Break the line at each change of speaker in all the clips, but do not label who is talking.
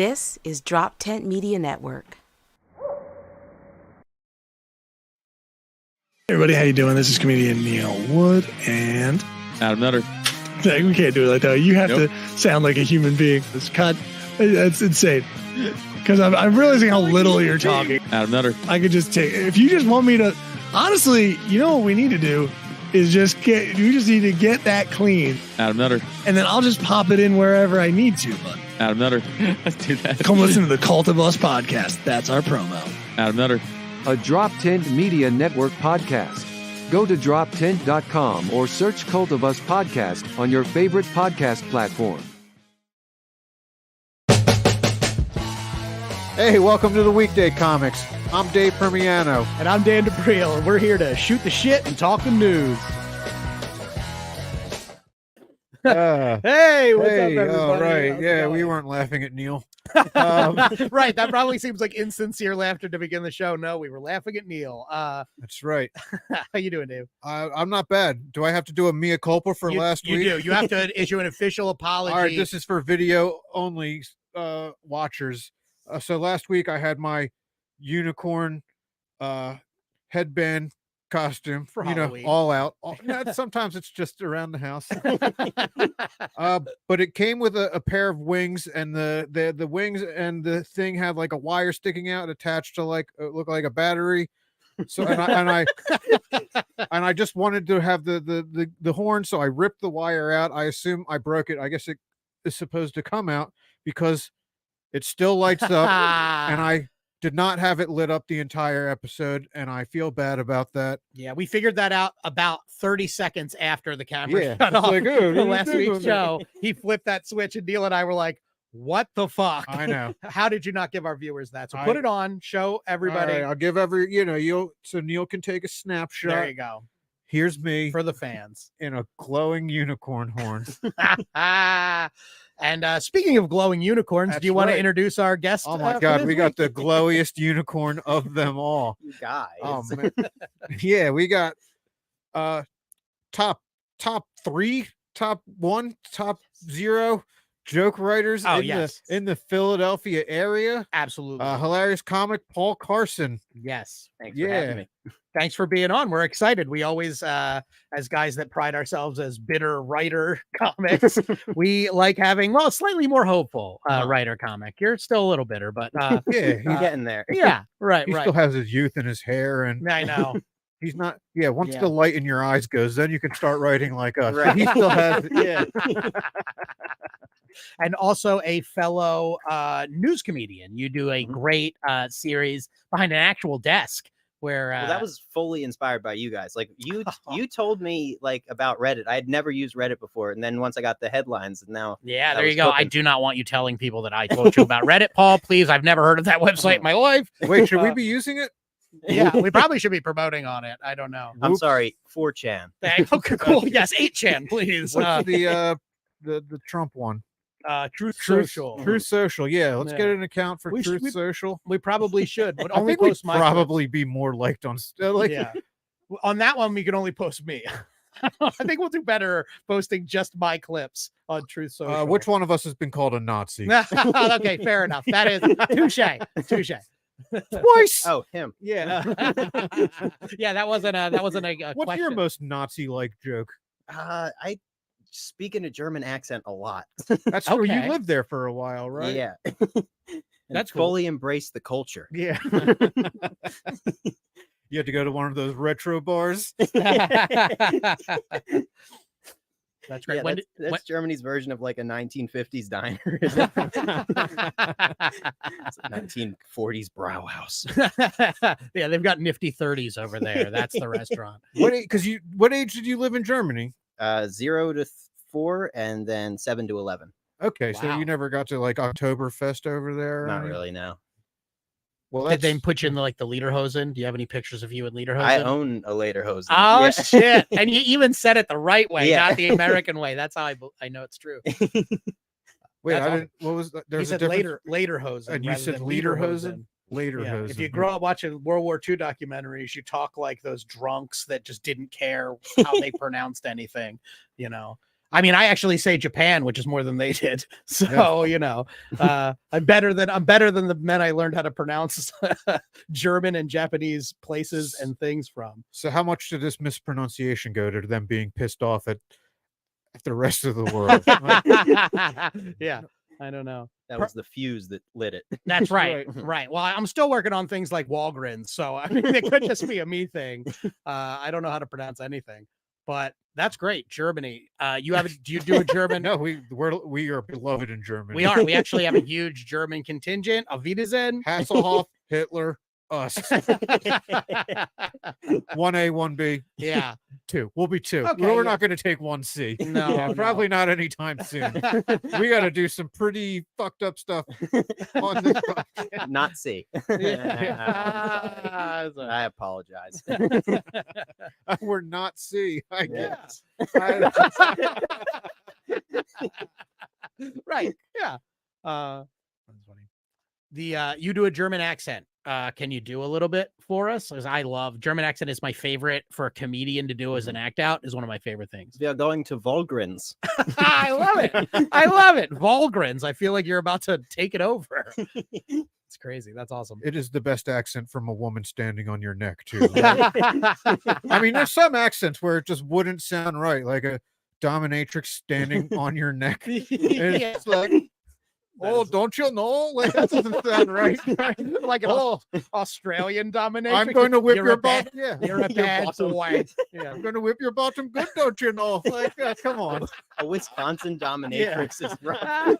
This is DropTent Media Network.
Hey everybody, how you doing? This is comedian Neil Wood and
Adam Nutter.
We can't do it like that. You have to sound like a human being. This cut, it's insane. Because I'm realizing how little you're talking.
Adam Nutter.
I could just take, if you just want me to, honestly, you know what we need to do is we just need to get that clean.
Adam Nutter.
And then I'll just pop it in wherever I need to. But
Adam Nutter. Let's do that.
Come listen to the Cult of Us podcast. That's our promo.
Adam Nutter.
A DropTent Media Network podcast. Go to droptent.com or search Cult of Us podcast on your favorite podcast platform.
Hey, welcome to the Weekday Comics. I'm Dave Primiano.
And I'm Dan D'Aprile, and we're here to shoot the shit and talk the news. Hey, what's up, everybody?
Oh, right.
How's it
Yeah,
going?
we weren't laughing at Neil.
Right, that probably seems like insincere laughter to begin the show. No, we were laughing at Neil.
That's right.
How you doing, Dave?
I'm not bad. Do I have to do a mea culpa for last week?
You do. You have to issue an official apology.
All right, this is for video only watchers. So last week I had my unicorn headband costume,
For Halloween.
all out. Sometimes it's just around the house. But it came with a pair of wings, and the wings and the thing had like a wire sticking out attached to like look like a battery. So and I just wanted to have the horn, so I ripped the wire out. I assume I broke it. I guess it is supposed to come out because it still lights up, and I did not have it lit up the entire episode, and I feel bad about that.
Yeah, we figured that out about 30 seconds after the camera
Yeah,
shut
it's
off
like, oh,
for last week's show. He flipped that switch, and Neil and I were like, what the fuck?
I know.
How did you not give our viewers that? So put it on, show everybody.
All right, I'll give so Neil can take a snapshot.
There you go.
Here's me
For the fans.
in a glowing unicorn horn.
And speaking of glowing unicorns,
That's
do you want to
right.
introduce our guest?
Oh my
for
God,
this
we got
week?
the glowiest unicorn of them all.
You guys.
Oh man. Yeah, we got top 3, top 1, top 0 joke writers in the Philadelphia area.
Absolutely.
Hilarious comic Paul Carson.
Yes.
Thanks for having me.
Thanks for being on. We're excited. We always, as guys that pride ourselves as bitter writer comics, we like having, slightly more hopeful writer comic. You're still a little bitter, but
Yeah,
You're getting there.
yeah, right,
he
right.
still has his youth in his hair, and
I know.
he's not. Yeah, once
Yeah.
the light in your eyes goes, then you can start writing like us.
Right.
He still has. Yeah.
And also a fellow news comedian. You do a great series behind an actual desk where
Well, that was fully inspired by you guys. Like you told me like about Reddit. I had never used Reddit before, and then once I got the headlines, and now
yeah,
I
there you
was
go. I
hoping-
do not want you telling people that I told you about Reddit, Paul. Please, I've never heard of that website in my life.
Wait, should we be using it?
Yeah, we probably should be promoting on it. I don't know.
I'm
Whoops.
sorry, 4chan.
Okay, cool. Yes, 8chan, please.
What's the Trump one?
Truth Social.
Truth Social. Yeah, let's get
Yeah.
an account for
We should-
Truth Social.
We probably should, but
I
only
think we'd
post my
probably be more liked on.
yeah. On that one, we can only post me. I think we'll do better posting just my clips on Truth Social.
Which one of us has been called a Nazi?
Okay, fair enough. That is touche.
Twice.
Oh, him.
Yeah.
Yeah, that wasn't a
What's
question.
your most Nazi-like joke?
I speak in a German accent a lot.
That's true.
Okay.
You lived there for a while, right?
Yeah.
That's cool.
fully embrace the culture.
Yeah. You had to go to one of those retro bars.
That's great.
Yeah,
When
that's Germany's version of like a 1950s diner. Isn't it? It's a 1940s Brauhaus.
Yeah, they've got nifty 30s over there. That's the restaurant.
What age did you live in Germany?
0 to 4 and then 7 to 11.
Okay, so
Wow.
you never got to like Oktoberfest over there? or
Not
anything?
really, no.
Well,
Did they
that's
put you in the Lederhosen? Do you have any pictures of you in Lederhosen?
I own a Lederhosen.
Oh
Yeah.
shit! And you even said it the right way,
Yeah.
not the American way. That's how I know it's true.
wait.
that's
I
all.
didn't. What was that?
He
There's a
said
difference.
Lederhosen,
And you
rather
said
than
Lederhosen? Later
Yeah.
hose.
If you grow up watching World War II documentaries, you talk like those drunks that just didn't care how they pronounced anything, you know. I mean, I actually say Japan, which is more than they did. So, I'm better than the men I learned how to pronounce German and Japanese places and things from.
So how much did this mispronunciation go to them being pissed off at the rest of the world?
Yeah, I don't know.
That was the fuse that lit it.
That's right. Right. Well, I'm still working on things like Walgreens. So, I mean, it could just be a me thing. I don't know how to pronounce anything. But that's great. Germany. Do you do a German?
No, we are beloved in Germany.
We are. We actually have a huge German contingent. Auf Wiedersehen.
Hasselhoff, Hitler, us. 1A, 1B.
Yeah.
2. We'll be 2.
Okay,
We're not going to take 1C.
No,
probably not anytime soon. We got to do some pretty fucked up stuff on this podcast.
Not C. I apologize.
We're not C, I guess.
Right. Yeah. That's funny. You do a German accent. Can you do a little bit for us? Because I love German accent is my favorite for a comedian to do as an act out is one of my favorite things.
We are going to Walgreens.
I love it. I love it. Walgreens. I feel like you're about to take it over. It's crazy. That's awesome.
It is the best accent from a woman standing on your neck, too. I mean, there's some accents where it just wouldn't sound right, like a dominatrix standing on your neck. It's like, oh, don't you know? Like, that doesn't sound right.
Like an Australian dominatrix.
I'm going to whip
You're
your
a bad-
bottom. Yeah,
You're a bad boy. Yeah.
I'm going to whip your bottom good, don't you know? Like, come on.
A Wisconsin dominatrix is right.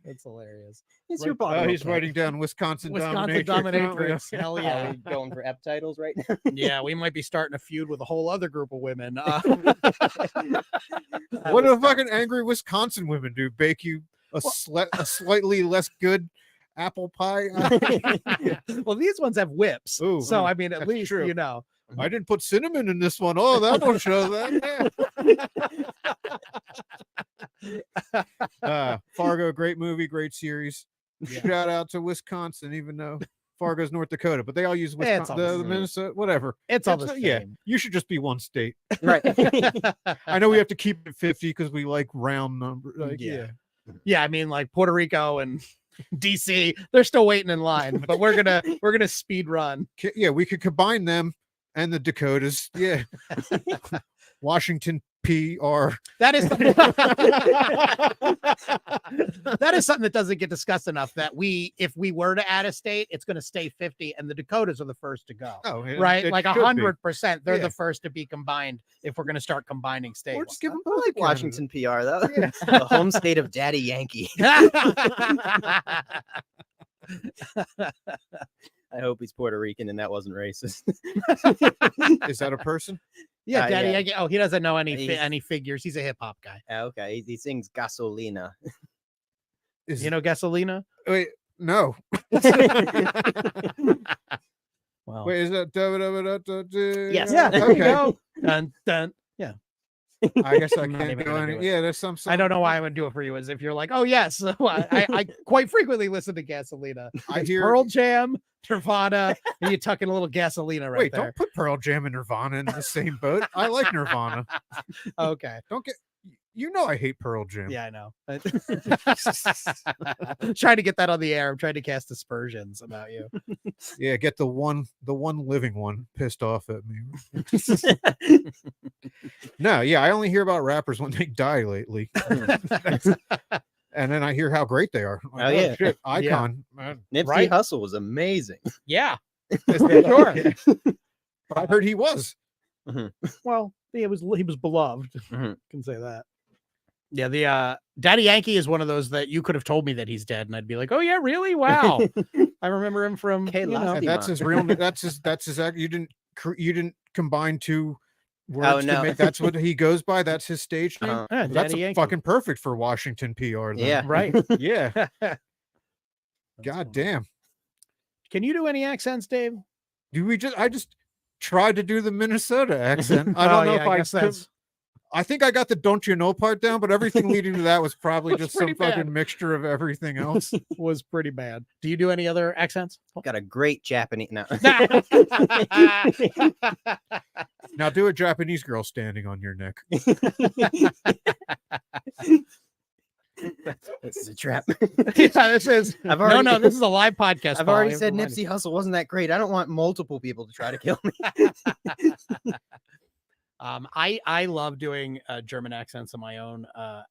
That's hilarious.
It's your bottom.
He's writing down Wisconsin dominatrix.
dominatrix. Hell
Are
yeah.
we going for ep titles right now?
Yeah, we might be starting a feud with a whole other group of women.
What do fucking angry Wisconsin women do? Bake you a slightly less good apple pie?
Well, these ones have whips.
Ooh,
so, I mean, at
that's
least,
true.
I
didn't put cinnamon in this one. Oh, that will show that. Yeah. Fargo, great movie, great series. Shout out to Wisconsin, even though Fargo's North Dakota, but they all use Wisconsin, the Minnesota, whatever.
It's all the same.
Yeah, you should just be one state.
Right.
I know we have to keep it 50 because we like round numbers. Like,
Yeah, I mean, like Puerto Rico and DC, they're still waiting in line, but we're gonna speed run.
Yeah, we could combine them and the Dakotas. Yeah. Washington PR.
That is that is something that doesn't get discussed enough. That if we were to add a state, it's going to stay 50, and the Dakotas are the first to go.
Oh,
right, like 100%. They're
Yeah.
the first to be combined if we're going to start combining states.
Or just give them
I like Washington PR though.
Yeah.
The home state of Daddy Yankee. I hope he's Puerto Rican and that wasn't racist.
Is that a person?
Yeah, Daddy.
Yeah.
Oh, he doesn't know any
He's-
figures. He's a hip hop guy.
Okay, he sings Gasolina.
You know Gasolina?
Wait, no.
Well,
Wait, is that?
Yes.
yeah. There you
Okay.
go. Dun, dun. Yeah.
I guess I
I'm not
can't
even
go
gonna
any.
do it.
Yeah, there's some.
I don't know why I would do it for you. As if you're like, oh yes, well, I quite frequently listen to Gasolina.
I
It's
hear.
Pearl Jam, Nirvana, and you tuck in a little Gasolina right
Wait,
there.
don't put Pearl Jam and Nirvana in the same boat. I like Nirvana.
Okay.
Don't get. You know I hate Pearl Jam.
Yeah, I know. Trying to get that on the air. I'm trying to cast aspersions about you.
Yeah, get the one living one pissed off at me. No, yeah, I only hear about rappers when they die lately. And then I hear how great they are. Like,
Oh, yeah.
shit, icon. Man.
Nipsey
Right.
Hussle was amazing.
Yeah.
Sure. But I heard he was.
Well, he was beloved.
Mhm.
Can say that. Yeah, the Daddy Yankee is one of those that you could have told me that he's dead, and I'd be like, "Oh yeah, really? Wow." I remember him from.
Okay,
you know,
last-
And that's his real. That's his. You didn't combine two words
no.
to make. That's what he goes by. That's his stage name.
Uh-huh.
yeah,
That's
Daddy Yankee.
fucking perfect for Washington PR. Then.
Yeah.
Right.
Yeah.
That's
God
funny.
damn.
Can you do any accents, Dave?
I just tried to do the Minnesota accent. I don't know if I
guess
could.
that's.
I think I got the "don't you know" part down, but everything leading to that was probably
Was
just some
pretty bad.
fucking mixture of everything else.
Was pretty bad. Do you do any other accents?
Got a great Japanese. No.
Now do a Japanese girl standing on your neck.
This is a trap.
Yeah, this is.
I've already,
No, this is a live podcast.
I've
Paul.
already
You have
said
to remind
Nipsey Hussle wasn't that great. I don't want multiple people to try to kill me.
I love doing German accents in my own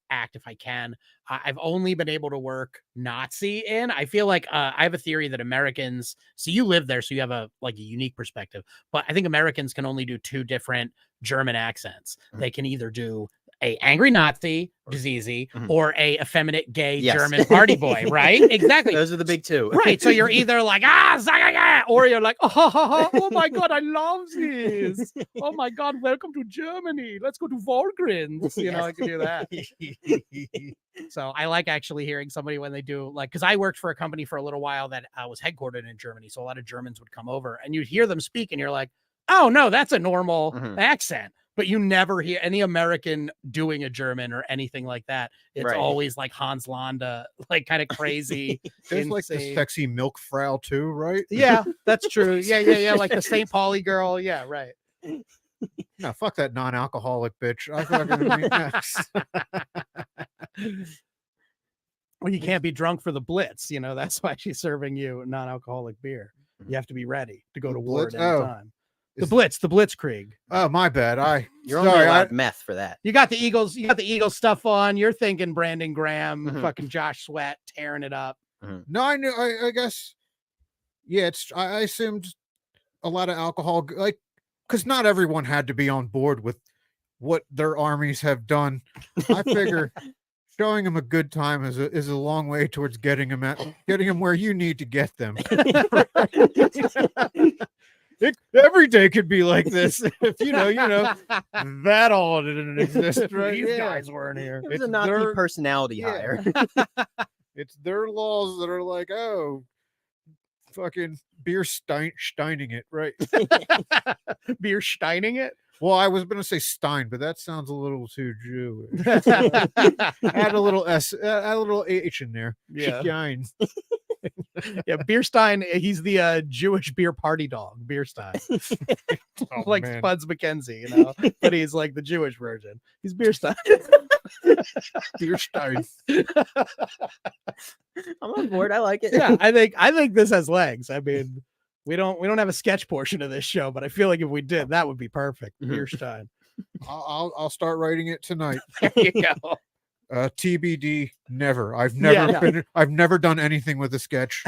act if I can. I've only been able to work Nazi in. I feel like I have a theory that Americans, so you live there, so you have a unique perspective. But I think Americans can only do two different German accents. They can either do a angry Nazi, diseasy, or a effeminate gay German party boy, right? Exactly.
Those are the big two.
Right. So you're either like, or you're like, oh my God, I love this. Oh my God, welcome to Germany. Let's go to Volgrins. You know, I can do that. So I like actually hearing somebody when they do because I worked for a company for a little while that was headquartered in Germany. So a lot of Germans would come over and you'd hear them speak and you're like, oh no, that's a normal accent. But you never hear any American doing a German or anything like that. It's always like Hans Landa, like kind of crazy.
There's like the sexy milk frau too, right?
Yeah, that's true. Yeah. Like the St. Pauli girl. Yeah, right.
No, fuck that non-alcoholic bitch. I fucking
Well, you can't be drunk for the Blitz. You know, that's why she's serving you non-alcoholic beer. You have to be ready to go to war at any time. The Blitzkrieg.
Oh, my bad.
You're only allowed meth for that.
You got the Eagles stuff on. You're thinking Brandon Graham, fucking Josh Sweat tearing it up.
No, I knew. I guess. Yeah, I assumed a lot of alcohol, because not everyone had to be on board with what their armies have done. I figure showing them a good time is a long way towards getting them where you need to get them. Every day could be like this. If you know, that all didn't exist, right?
These guys weren't here.
It was a Nazi personality hire.
It's their laws that are like, oh, fucking beer steining it, right?
Beer steining it?
Well, I was going to say Stein, but that sounds a little too Jewish. Add a little S, add a little H in there.
Yeah.
Stein.
Yeah, Beerstein, he's the Jewish beer party dog, Beerstein. Like
man.
Spuds McKenzie, but he's like the Jewish version. He's Beerstein.
Beerstein.
I'm on board. I like it.
Yeah, I think this has legs. I mean, we don't have a sketch portion of this show, but I feel like if we did, that would be perfect. Beerstein.
I'll start writing it tonight.
There you go.
TBD, never. I've never done anything with a sketch.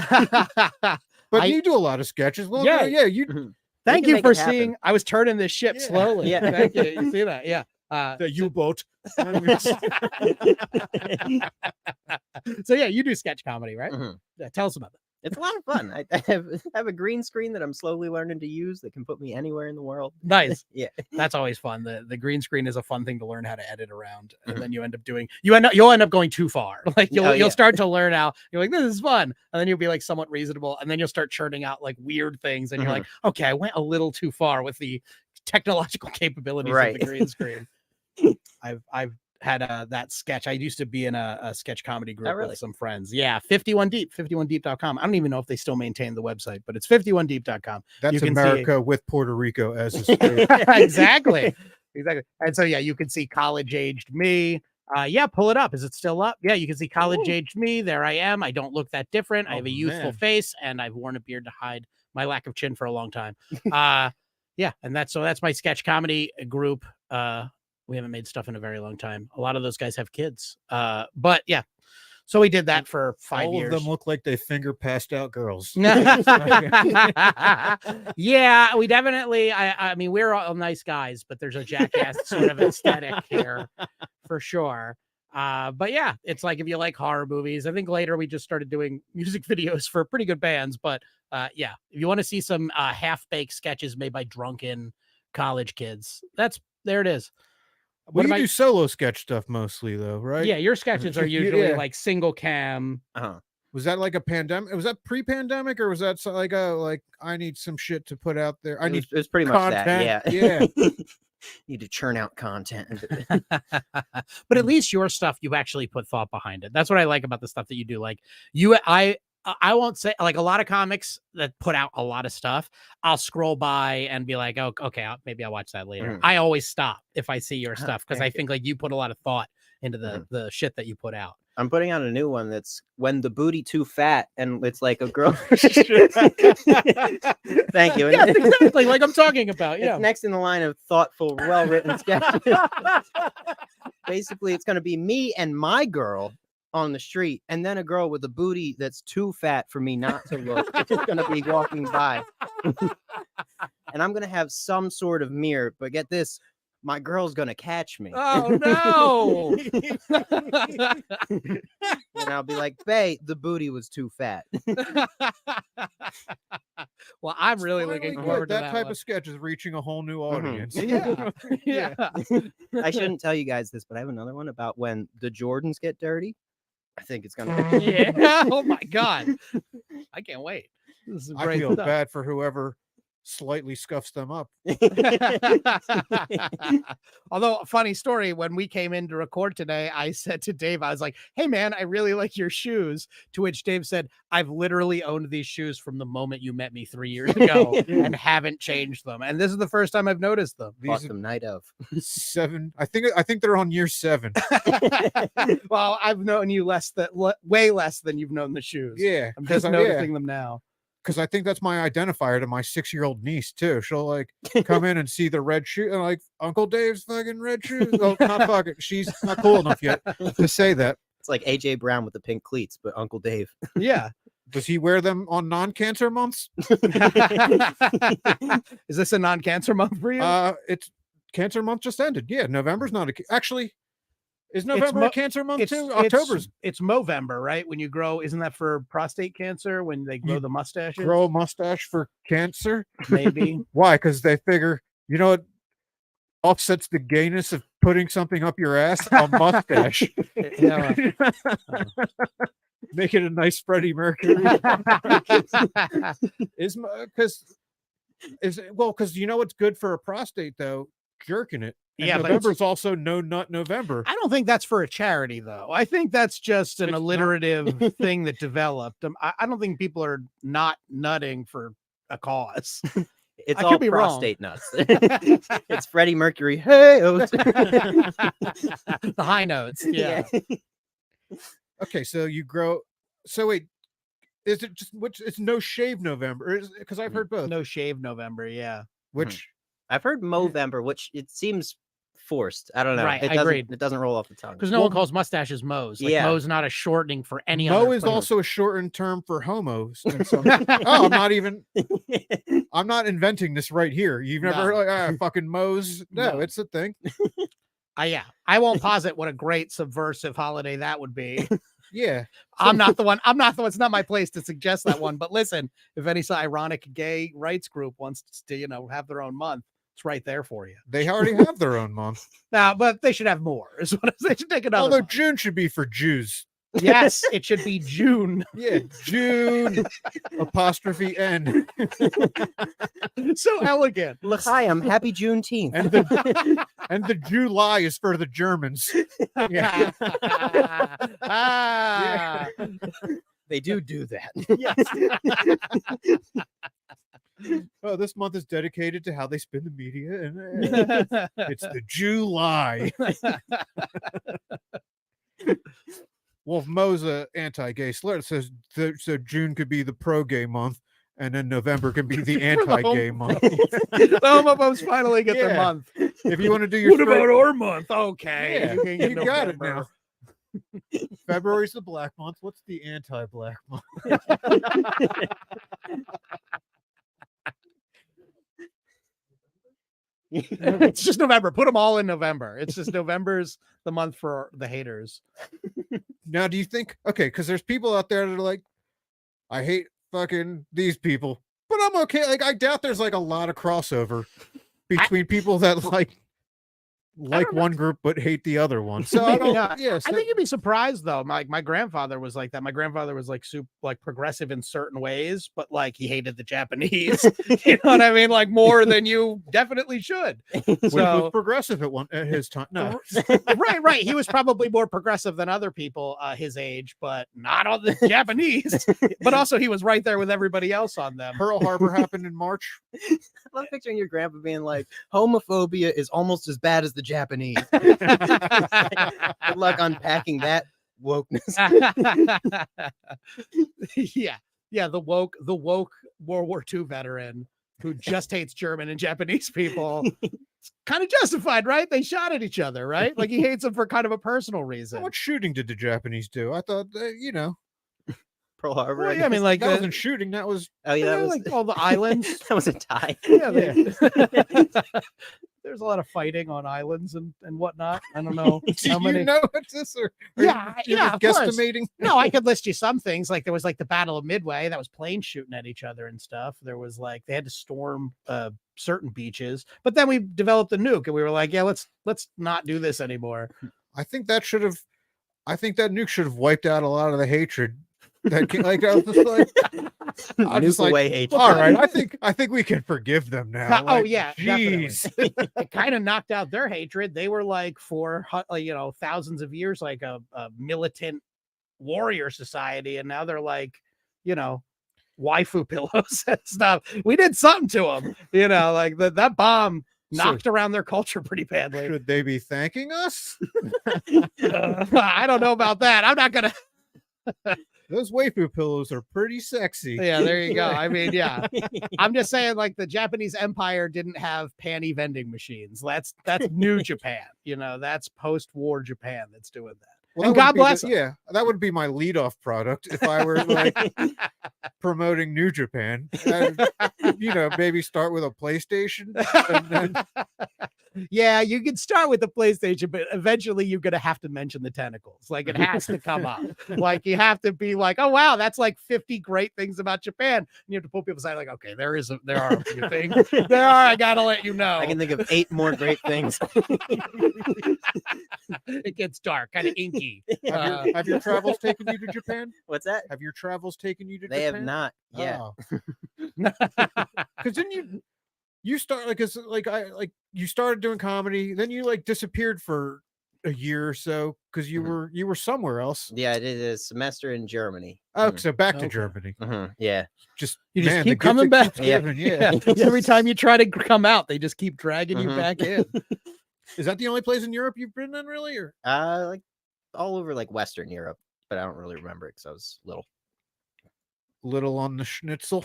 But you do a lot of sketches. Well, yeah. You.
Thank you for seeing. I was turning this ship slowly. Yeah, thank you. You see that? Yeah.
The U-boat.
So yeah, you do sketch comedy, right? Yeah, tell us about it.
It's a lot of fun. I have a green screen that I'm slowly learning to use that can put me anywhere in the world.
Nice.
Yeah.
That's always fun. The green screen is a fun thing to learn how to edit around. And then you'll end up going too far. Like you'll start to learn how you're like, this is fun. And then you'll be like somewhat reasonable. And then you'll start churning out like weird things. And you're like, okay, I went a little too far with the technological capabilities of the green screen. I've had that sketch. I used to be in a sketch comedy group with some friends. Yeah, 51 Deep, 51deep.com. I don't even know if they still maintain the website, but it's 51deep.com.
That's America with Puerto Rico as a state.
Exactly. And so yeah, you can see college-aged me. Pull it up. Is it still up? Yeah, you can see college-aged me. There I am. I don't look that different. I have a youthful face, and I've worn a beard to hide my lack of chin for a long time. And that's my sketch comedy group. We haven't made stuff in a very long time. A lot of those guys have kids. But yeah. So we did that for 5 years.
All of them look like they finger passed out girls.
Yeah, we definitely, I mean, we're all nice guys, but there's a jackass sort of aesthetic here for sure. But yeah, it's like if you like horror movies, I think later we just started doing music videos for pretty good bands. But if you want to see some half-baked sketches made by drunken college kids, there it is.
Well, you do solo sketch stuff mostly, though, right?
Yeah, your sketches are usually like single cam,
Was that like a pandemic? Was that pre-pandemic, or was that like I need some shit to put out there? I need
It was pretty much that.
content.
Yeah.
Yeah.
Need to churn out content.
But at least your stuff, you've actually put thought behind it. That's what I like about the stuff that you do. Like I won't say, like, a lot of comics that put out a lot of stuff, I'll scroll by and be like, oh, okay, maybe I'll watch that later. I always stop if I see your stuff, because I think like you put a lot of thought into the shit that you put out.
I'm putting out a new one that's when the booty too fat, and it's like a girl. Thank you.
Yeah, exactly, like I'm talking about. Yeah,
it's next in the line of thoughtful, well-written sketches. Basically, it's going to be me and my girl on the street, and then a girl with a booty that's too fat for me not to look. It's going to be walking by, and I'm going to have some sort of mirror. But get this. My girl's gonna catch me.
Oh no!
And I'll be like, "Bae, the booty was too fat."
Well, I'm really looking forward to
that type
one.
of sketch is reaching a whole new audience.
Yeah, yeah.
I shouldn't tell you guys this, but I have another one about when the Jordans get dirty. I think it's gonna.
Yeah. Oh my god! I can't wait. This is
I
great
feel
stuff.
bad for whoever slightly scuffs them up.
Although, a funny story, when we came in to record today, I said to Dave, I was like, hey man, I really like your shoes. To which Dave said, I've literally owned these shoes from the moment you met me 3 years ago and haven't changed them. And this is the first time I've noticed them.
Bought them night of
7. I think they're on year 7.
Well, I've known you way less than you've known the shoes.
Yeah,
I'm just noticing them now.
Because I think that's my identifier to my 6-year-old niece too. She'll like come in and see the red shoe and like Uncle Dave's fucking red shoes. Oh, not fucking. She's not cool enough yet to say that.
It's like AJ Brown with the pink cleats, but Uncle Dave.
Yeah.
Does he wear them on non-cancer months?
Is this a non-cancer month for you?
It's cancer month just ended. Yeah, November's not actually. Is November a cancer month too? October's.
It's Movember, right? When you grow, isn't that for prostate cancer when they grow the mustaches?
Grow a mustache for cancer?
Maybe.
Why? Because they figure, you know what offsets the gayness of putting something up your ass? A mustache.
Yeah.
Make it a nice Freddie Mercury. Because you know what's good for a prostate though? Jerking it. And
yeah,
November's also No Nut November.
I don't think that's for a charity, though. I think that's just an alliterative thing that developed. I don't think people are not nutting for a cause.
It's
I
all
could be wrong.
prostate nuts. It's Freddie Mercury. Hey,
The high notes. Yeah.
Okay, so you grow. So wait, is it just it's No Shave November? Because I've heard both.
No shave November. Yeah.
Which
I've heard Movember, which it seems forced. I don't know.
Right,
It
I
doesn't.
agreed.
It doesn't roll off the tongue.
Because no one calls mustaches Mo's. Like,
Yeah.
Mo's not a shortening for any other.
Mo is also a shortened term for homos. And so, oh, I'm not inventing this right here. You've never heard like fucking Mo's? No, it's a thing.
Yeah. I won't posit what a great subversive holiday that would be.
Yeah.
I'm not the one. It's not my place to suggest that one. But listen, if any ironic gay rights group wants to, have their own month, it's right there for you.
They already have their own month.
Now, but they should have more. They should take another.
Although
month.
June should be for Jews.
Yes, it should be June.
Yeah, June apostrophe N.
So elegant.
L'chaim, happy Juneteenth.
And the July is for the Germans. Yeah.
Ah.
They do that.
Yes.
Oh, this month is dedicated to how they spin the media, and it's the July. Well, if Mo's a anti-gay slur, it says so June could be the pro-gay month, and then November can be the anti-gay month.
The homophobes finally get their
Yeah.
month.
If you want to do your
What about our month? Okay,
Yeah,
can get
you got it
November.
now. February's the black month. What's the anti-black month?
It's just November. Put them all in November. It's just November's the month for the haters.
Now, do you think, okay, because there's people out there that are like, I hate fucking these people, but I'm okay. Like, I doubt there's like a lot of crossover between people that like like one group but hate the other one. So I don't.
Yeah, I think you'd be surprised though. My grandfather was like that. My grandfather was like super like progressive in certain ways, but like he hated the Japanese. You know what I mean? Like more than you definitely should.
was
So
progressive at his time. No,
right. He was probably more progressive than other people his age, but not on the Japanese. But also he was right there with everybody else on them.
Pearl Harbor happened in March.
I love picturing your grandpa being like, homophobia is almost as bad as the Japanese. Good luck unpacking that wokeness.
Yeah, the woke World War II veteran who just hates German and Japanese people. It's kind of justified, right? They shot at each other, right? Like he hates them for kind of a personal reason.
What shooting did the Japanese do? I thought,
Pearl Harbor.
Well, yeah, I mean, like
that wasn't shooting. That was
that was
like all the islands.
that was a tie.
Yeah, there's a lot of fighting on islands and whatnot. I don't know how many.
You know what's this? Or
Yeah, of course.
guesstimating.
No, I could list you some things. Like there was like the Battle of Midway. That was planes shooting at each other and stuff. There was like they had to storm certain beaches. But then we developed a nuke, and we were like, yeah, let's not do this anymore.
I think that nuke should have wiped out a lot of the hatred. That like I was just like,
Nuke away hatred.
all right, I think we can forgive them now.
Oh
Like,
yeah,
jeez.
it kind of knocked out their hatred. They were like for thousands of years like a militant warrior society, and now they're like waifu pillows and stuff. We did something to them, like that bomb knocked around their culture pretty badly.
Should they be thanking us?
I don't know about that. I'm not gonna.
Those waifu pillows are pretty sexy.
Yeah, there you go. I mean, yeah. I'm just saying, like the Japanese Empire didn't have panty vending machines. That's new Japan. That's post-war Japan that's doing that.
Well,
and God bless them.
Yeah, that would be my leadoff product if I were like promoting New Japan. Maybe start with a PlayStation. And then...
Yeah, you can start with the PlayStation, but eventually you're gonna have to mention the tentacles. Like it has to come up. Like you have to be like, oh wow, that's like 50 great things about Japan. And you have to pull people aside, like, okay, there are a few things. There are. I gotta let you know.
I can think of 8 more great things.
It gets dark, kind of inky.
Have your travels taken you to Japan?
What's that?
Have your travels taken you to
They
Japan?
have not yet.
Because then you start you started doing comedy, then you like disappeared for a year or so because you were somewhere else.
Yeah, I did a semester in Germany.
Oh, so back to Germany.
Yeah,
you just keep coming back.
Yeah.
Every time you try to come out, they just keep dragging you back in.
Is that the only place in Europe you've been in, really? Or
like all over like Western Europe, but I don't really remember it because I was little.
Little on the schnitzel.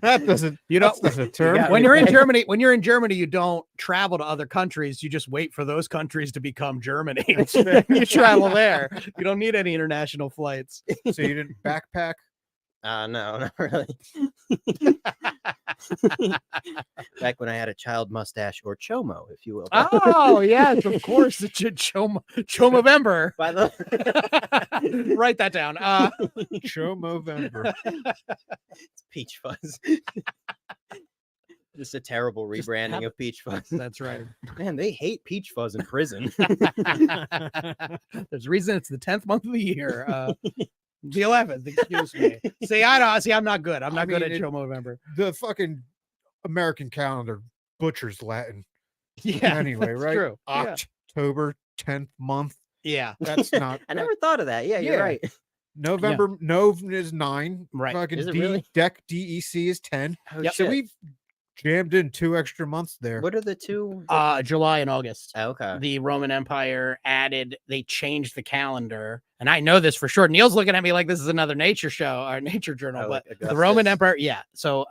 That doesn't. That's a term.
When you're in Germany, you don't travel to other countries. You just wait for those countries to become Germany. You travel there. You don't need any international flights.
So you didn't backpack?
No, not really. Back when I had a child mustache, or chomo, if you will.
Oh yes, of course, the Chomovember.
By the
Write that down.
Chomovember.
It's Peach Fuzz. Just a terrible rebranding of Peach Fuzz.
That's right.
Man, they hate Peach Fuzz in prison.
There's a reason it's the 10th month of the year. The 11th, excuse me. I'm not good. I'm not good at Chomovember.
The fucking American calendar butchers Latin.
Yeah.
Anyway, right?
True.
October 10th month.
Yeah.
That's not.
I never thought of that. Yeah, you're right.
November. Nov is 9.
Right.
Fucking
Is it really?
DEC is 10.
Yep.
So we've jammed in 2 extra months there.
What are the 2?
July and August.
Oh, okay.
The Roman Empire they changed the calendar. And I know this for sure. Neil's looking at me like this is another nature show or nature journal, but
like
the Roman Empire. Yeah. So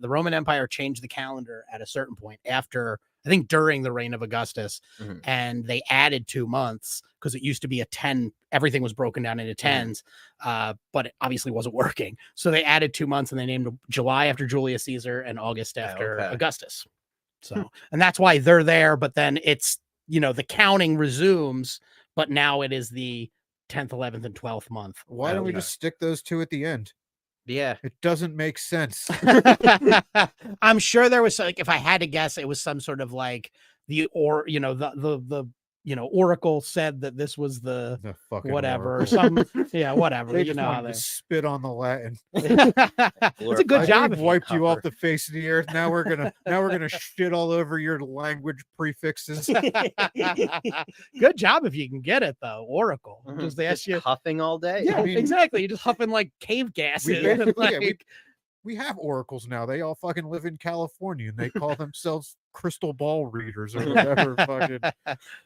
the Roman Empire changed the calendar at a certain point after, I think during the reign of Augustus, and they added 2 months because it used to be a 10. Everything was broken down into 10s, but it obviously wasn't working. So they added 2 months and they named July after Julius Caesar and August after Augustus. So, and that's why they're there. But then it's, the counting resumes, but now it is the 10th, 11th, and 12th month.
Why don't we just stick those 2 at the end?
Yeah.
It doesn't make sense.
I'm sure there was like, if I had to guess, it was some sort of like the Oracle said that this was the
fucking
whatever or
Oracle.
some whatever.
They
You
just
know how
wanted
they.
to spit on the Latin.
It's a good job.
We've wiped you off the face of the earth. Now we're gonna shit all over your language prefixes.
Good job if you can get it though. Oracle. Just they ask you
huffing all day.
Yeah,
I mean,
exactly. You're just huffing like cave gases.
We have oracles now. They all fucking live in California and they call themselves crystal ball readers or whatever fucking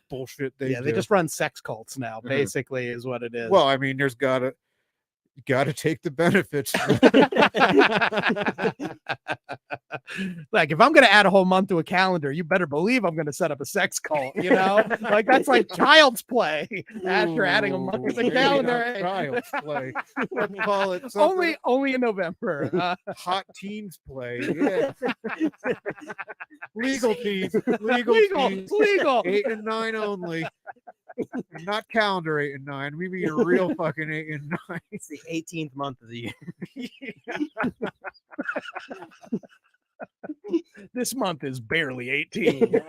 bullshit they do.
They just run sex cults now, basically, is what it is.
Well, I mean, you gotta take the benefits.
Like, if I'm gonna add a whole month to a calendar, you better believe I'm gonna set up a sex cult, you know? Like, that's like child's play after adding a month to the
Maybe
calendar.
not child's play. Let's call it something.
Only in November.
Hot teens play. Yeah. Legal teens. Legal teens. 8 and 9 only. Not calendar 8 and 9. We mean a real fucking 8 and 9.
It's the 18th month of the year.
This month is barely 18.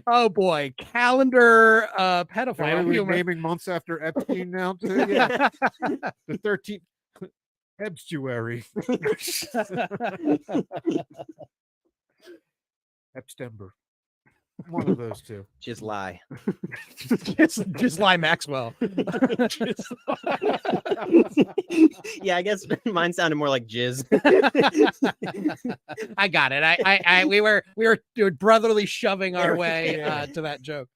Oh boy, calendar pedophile.
Are we naming months after Epstein now too? Yeah. The 13th Ebstuary. Epstember. One of those two.
Just lie.
just lie, Maxwell.
Yeah, I guess mine sounded more like jizz.
I got it. We were brotherly shoving our way to that joke.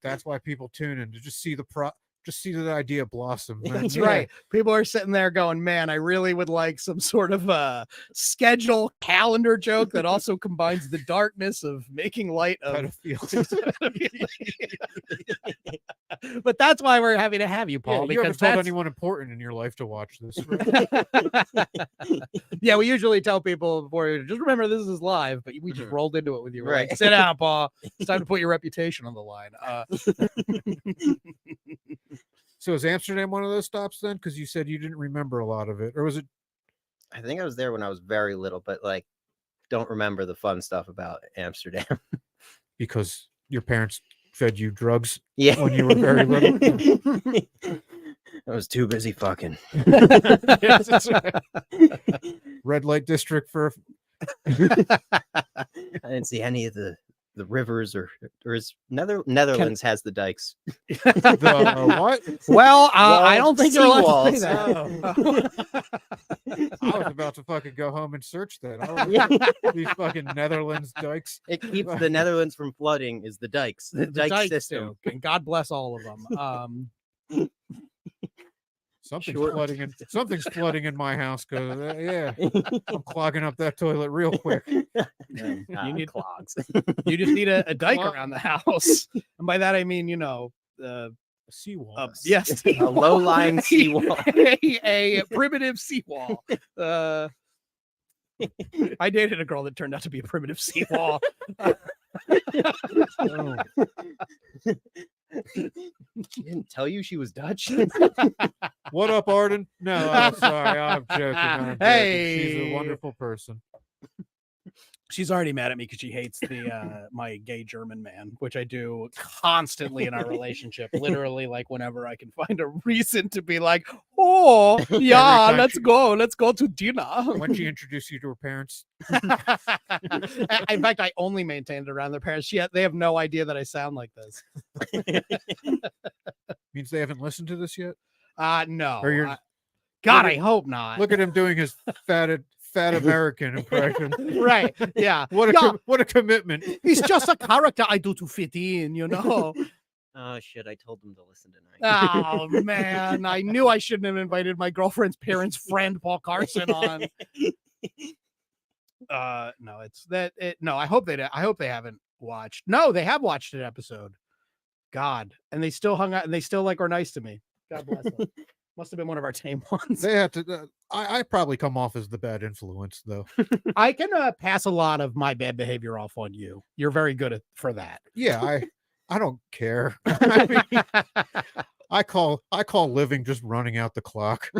That's why people tune in to just see the idea blossom. Man.
That's right. People are sitting there going, man, I really would like some sort of schedule calendar joke that also combines the darkness of making light of
pedophilia.
But that's why we're happy to have you, Paul.
Yeah, you
because
haven't told anyone important in your life to watch this. Right?
Yeah, we usually tell people before, just remember this is live, but we just rolled into it with you. We're
Right.
like, sit down, Paul. It's time to put your reputation on the line.
So is Amsterdam one of those stops then? Because you said you didn't remember a lot of it, or was it?
I think I was there when I was very little, but like, don't remember the fun stuff about Amsterdam.
Because your parents fed you drugs
Yeah.
when you were very little.
I was too busy fucking.
Yes, that's right. Red light district for.
I didn't see any of the rivers or is Netherlands has the dikes.
The what?
Well, I don't think you're allowed to say
seawalls.
that.
I was about to fucking go home and search that. I was, these fucking Netherlands dikes.
It keeps the Netherlands from flooding is the dikes. The dike
Dykes
system.
do, and God bless all of them.
Something's flooding in my house because I'm clogging up that toilet real quick.
You need
clogs.
You just need a dike around the house, and by that I mean,
A seawall.
yes,
A low-lying seawall.
a primitive seawall. I dated a girl that turned out to be a primitive seawall.
Oh.
She didn't tell you she was Dutch.
What up, Arden? No, I'm sorry. I'm joking.
Hey.
She's a wonderful person.
She's already mad at me because she hates the my gay German man, which I do constantly in our relationship. Literally, like whenever I can find a reason to be like, "Oh, yeah,
time
let's go to dinner."
When she introduced you to her parents,
In fact, I only maintained it around their parents. They have no idea that I sound like this.
means they haven't listened to this yet.
No.
Or you're-
God, I hope not.
Look at him doing his fat American impression.
Right. Yeah.
What a commitment.
He's just a character I do to fit in,
Oh shit! I told them to listen tonight.
Oh man, I knew I shouldn't have invited my girlfriend's parents' friend Paul Carson on. No, it's that. No, I hope they haven't watched. No, they have watched an episode. God, and they still hung out, and they still are nice to me. God bless them. Must have been one of our tame ones.
They have to. I probably come off as the bad influence, though.
I can pass a lot of my bad behavior off on you. You're very good for that.
Yeah, I don't care. I mean, I call living just running out the clock.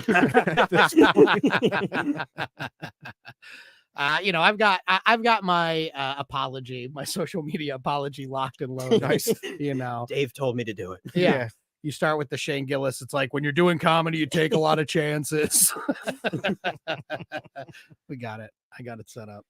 I've got my apology, my social media apology locked and loaded.
Nice.
Dave told me to do it.
Yeah. You start with the Shane Gillis. It's like when you're doing comedy, you take a lot of chances. We got it. I got it set up.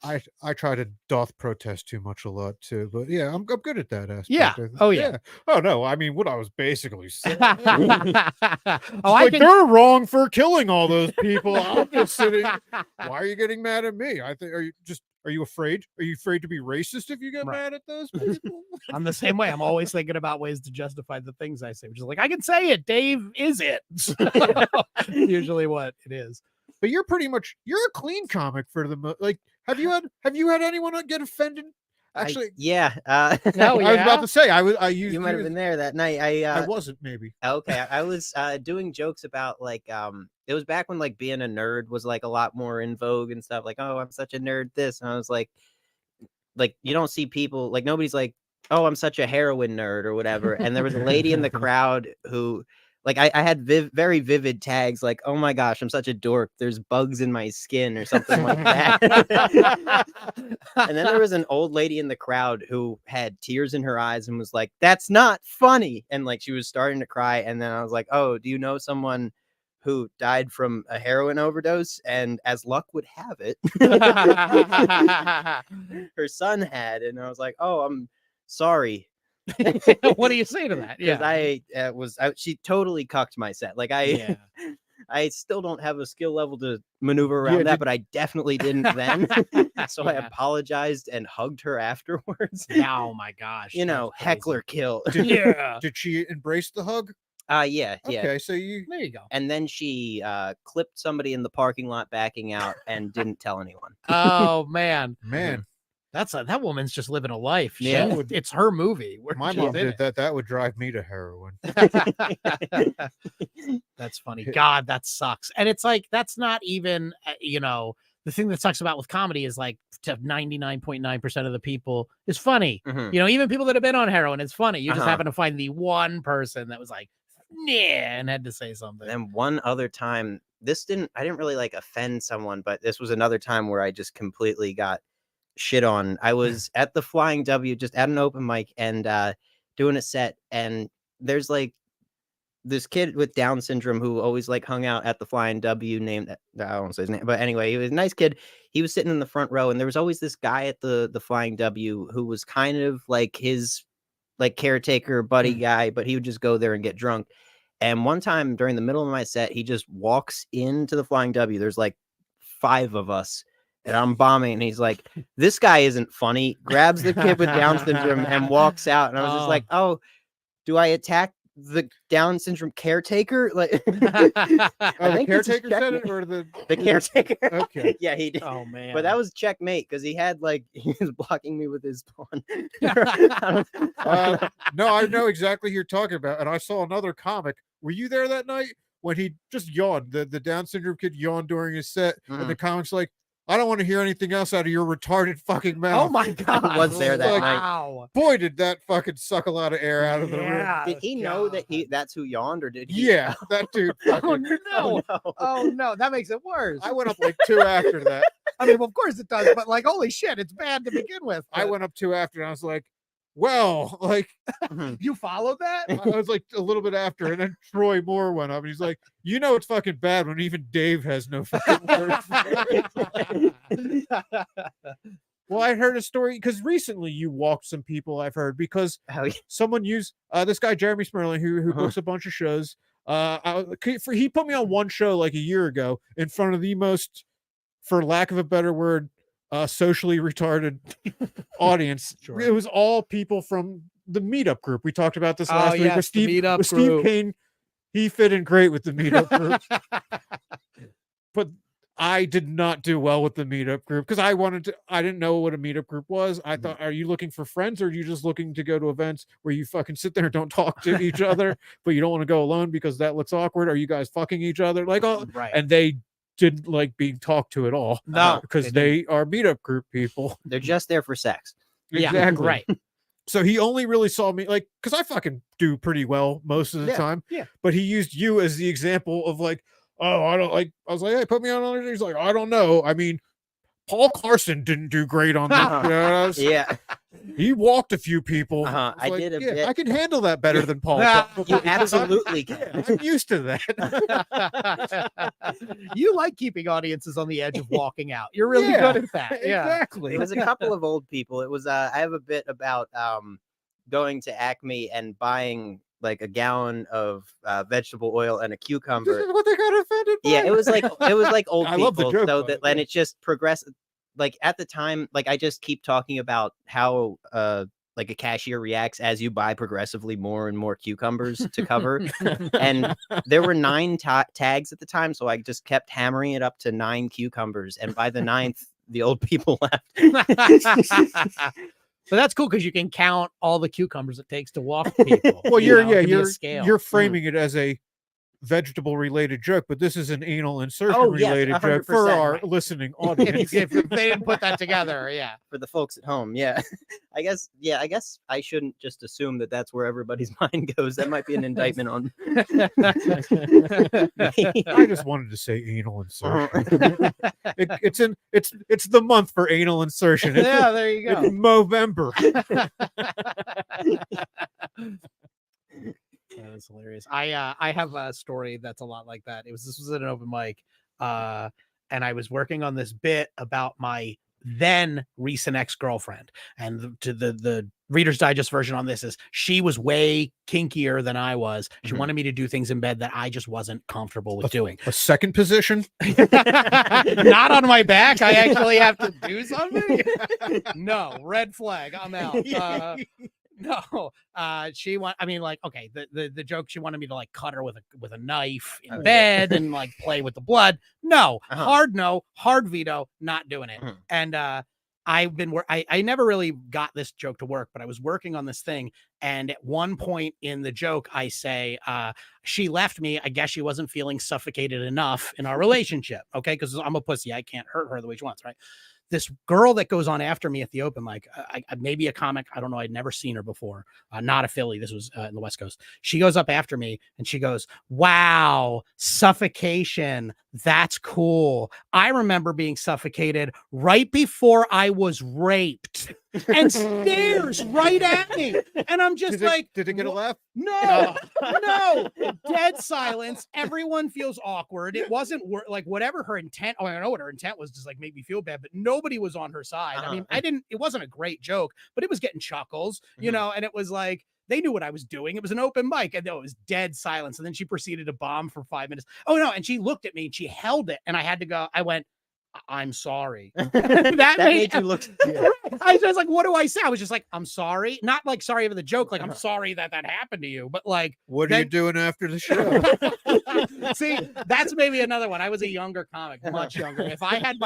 I try to doth protest too much a lot too, but yeah, I'm good at that aspect.
Yeah. Oh yeah.
Oh no, I mean what I was basically saying.
I
they're wrong for killing all those people. I'm just sitting. Why are you getting mad at me? I think are you afraid? Are you afraid to be racist if you get mad at those people?
I'm the same way. I'm always thinking about ways to justify the things I say, which is like I can say it. Dave is it. Usually what it is.
But you're a clean comic for the like. Have you had anyone get offended? Actually,
I
was about to say
you might have been there that night.
I wasn't maybe.
Okay, I was doing jokes about like it was back when like being a nerd was like a lot more in vogue and stuff. Like, oh, I'm such a nerd. This, and I was like you don't see people like nobody's like, oh, I'm such a heroin nerd or whatever. And there was a lady in the crowd who. Like I had very vivid tags like, oh my gosh, I'm such a dork. There's bugs in my skin or something like that. And then there was an old lady in the crowd who had tears in her eyes and was like, that's not funny. And like she was starting to cry. And then I was like, oh, do you know someone who died from a heroin overdose? And as luck would have it, her son had. And I was like, oh, I'm sorry.
What do you say to that?
Yeah, she totally cucked my set. Like I still don't have a skill level to maneuver around that, but I definitely didn't then. So I apologized and hugged her afterwards.
Oh my gosh.
Heckler kill.
Did she embrace the hug?
Yeah.
Okay, so
there you go.
And then she clipped somebody in the parking lot backing out and didn't tell anyone.
Oh man.
That
woman's just living a life.
Yeah.
It's her movie.
My mom did that. That would drive me to heroin.
That's funny. God, that sucks. And it's like, that's not even, the thing that sucks about with comedy is like to 99.9% of the people is funny.
Mm-hmm.
Even people that have been on heroin, it's funny. You just happen to find the one person that was like, nah, and had to say something.
And one other time, I didn't really like offend someone, but this was another time where I just completely got shit on. I was at the Flying W, just at an open mic and doing a set, and there's like this kid with Down syndrome who always like hung out at the Flying W, named, I won't say his name, but anyway, he was a nice kid. He was sitting in the front row, and there was always this guy at the Flying W who was kind of like his like caretaker buddy guy, but he would just go there and get drunk. And one time during the middle of my set, he just walks into the Flying W. There's like 5 of us. And I'm bombing, and he's like, this guy isn't funny, grabs the kid with Down syndrome and walks out. And I was just like, oh, do I attack the Down syndrome caretaker? Like,
I think caretaker said it, or the
caretaker.
Okay.
Yeah, he did.
Oh man.
But that was checkmate because he was blocking me with his pawn.
No, I know exactly who you're talking about. And I saw another comic. Were you there that night when he just yawned? The Down syndrome kid yawned during his set, and the comic's like, I don't want to hear anything else out of your retarded fucking mouth.
Oh my God.
I was there that night.
Wow.
Boy, did that fucking suck a lot of air out of the room.
Did he know that that's who yawned, or did he?
Yeah, that dude.
Oh no. Oh no, that makes it worse.
I went up like 2 after that.
I mean, well, of course it does, but like, holy shit, it's bad to begin with.
I went up 2 after, and I was like, well, like,
you followed that?
I was like a little bit after, and then Troy Moore went up, and he's like, it's fucking bad when even Dave has no fucking words. Well, I heard a story because recently you walked some people, I've heard, because someone used this guy Jeremy Smerling who books a bunch of shows. He put me on one show like a year ago in front of the most, for lack of a better word, socially retarded audience.
Sure.
It was all people from the meetup group. We talked about this last week.
Yes,
With Steve,
Steve
Kane, he fit in great with the meetup group. But I did not do well with the meetup group because I didn't know what a meetup group was. I thought, are you looking for friends, or are you just looking to go to events where you fucking sit there and don't talk to each other, but you don't want to go alone because that looks awkward? Are you guys fucking each other? Like,
right.
And they didn't like being talked to at all.
No,
because they are meetup group people.
They're just there for sex.
Exactly.
Yeah, right.
So he only really saw me like, because I fucking do pretty well most of the time.
Yeah.
But he used you as the example of like, oh, I don't like. I was like, hey, put me on. He's like, I don't know. I mean, Paul Carson didn't do great on that.
Yeah.
He walked a few people.
I
was
did a bit.
I can handle that better than Paul.
You absolutely can.
I'm used to that.
You like keeping audiences on the edge of walking out. You're really
Yeah,
good at that. Yeah.
Exactly.
It was a couple of old people. It was I have a bit about going to Acme and buying like a gallon of vegetable oil and a
This
cucumber.
is what they got offended by.
Yeah, it was like old
I love the
people.
joke,
So
by
that
the way.
and it just progressed. Like at the time, like I just keep talking about how like a cashier reacts as you buy progressively more and more cucumbers to cover. And there were 9 tags at the time, so I just kept hammering it up to 9 cucumbers. And by the 9th, the old people left.
But that's cool because you can count all the cucumbers it takes to walk people.
Well,
you know, it can be a scale.
you're framing it as a vegetable related joke, but this is an anal insertion
Oh, yes,
related joke for
100%,
our
right.
listening
if,
audience.
if they didn't put that together, yeah.
For the folks at home, yeah. I guess I shouldn't just assume that that's where everybody's mind goes. That might be an indictment on me.
I just wanted to say anal insertion. It's the month for anal insertion. It's,
Yeah, there you
it's
go.
Movember.
That was hilarious. I have a story that's a lot like that. This was at an open mic, and I was working on this bit about my then recent ex-girlfriend, and the Reader's Digest version on this is she was way kinkier than I was. She wanted me to do things in bed that I just wasn't comfortable with doing.
A second position.
Not on my back. I actually have to do something. No, red flag. I'm out. No, I mean, like, okay, the joke, she wanted me to like cut her with a knife in bed and like play with the blood. No, hard veto, not doing it. And I never really got this joke to work, but I was working on this thing. And at one point in the joke, I say, she left me. I guess she wasn't feeling suffocated enough in our relationship. Okay. Cause I'm a pussy. I can't hurt her the way she wants. Right. This girl that goes on after me at the open mic, maybe a comic, I don't know, I'd never seen her before, not a Philly, this was in the West Coast. She goes up after me and she goes, wow, suffocation, that's cool. I remember being suffocated right before I was raped, and stares right at me. And I'm just
Did it get a laugh?
no, dead silence. Everyone feels awkward. It wasn't like whatever her intent. Oh, I know what her intent was, just like make me feel bad, but nobody was on her side. I mean, it wasn't a great joke, but it was getting chuckles, you know, and it was like, they knew what I was doing. It was an open mic, and it was dead silence. And then she proceeded to bomb for 5 minutes. Oh no. And she looked at me and she held it, and I had to go, I went, I'm sorry. that
made you look.
I was like, what do I say? I was just like, I'm sorry. Not like sorry for the joke. Like, I'm sorry that happened to you. But like,
What are you doing after the show?
see, that's maybe another one. I was a younger comic, much younger. If I had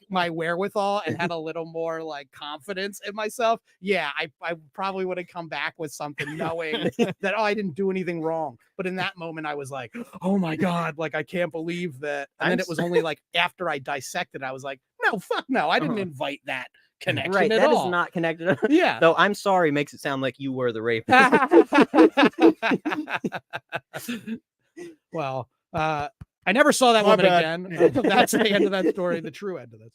my wherewithal and had a little more like confidence in myself, yeah, I probably would have come back with something knowing that, oh, I didn't do anything wrong. But in that moment, I was like, oh my God, like I can't believe that. And then it was only like after I dissected, I was like, no, fuck no, I didn't invite that connection
Right,
at
that
all.
is not connected.
Yeah.
Though I'm sorry makes it sound like you were the rapist.
Well, I never saw that
My
woman
bad.
again. That's the end of that story. The true end of that.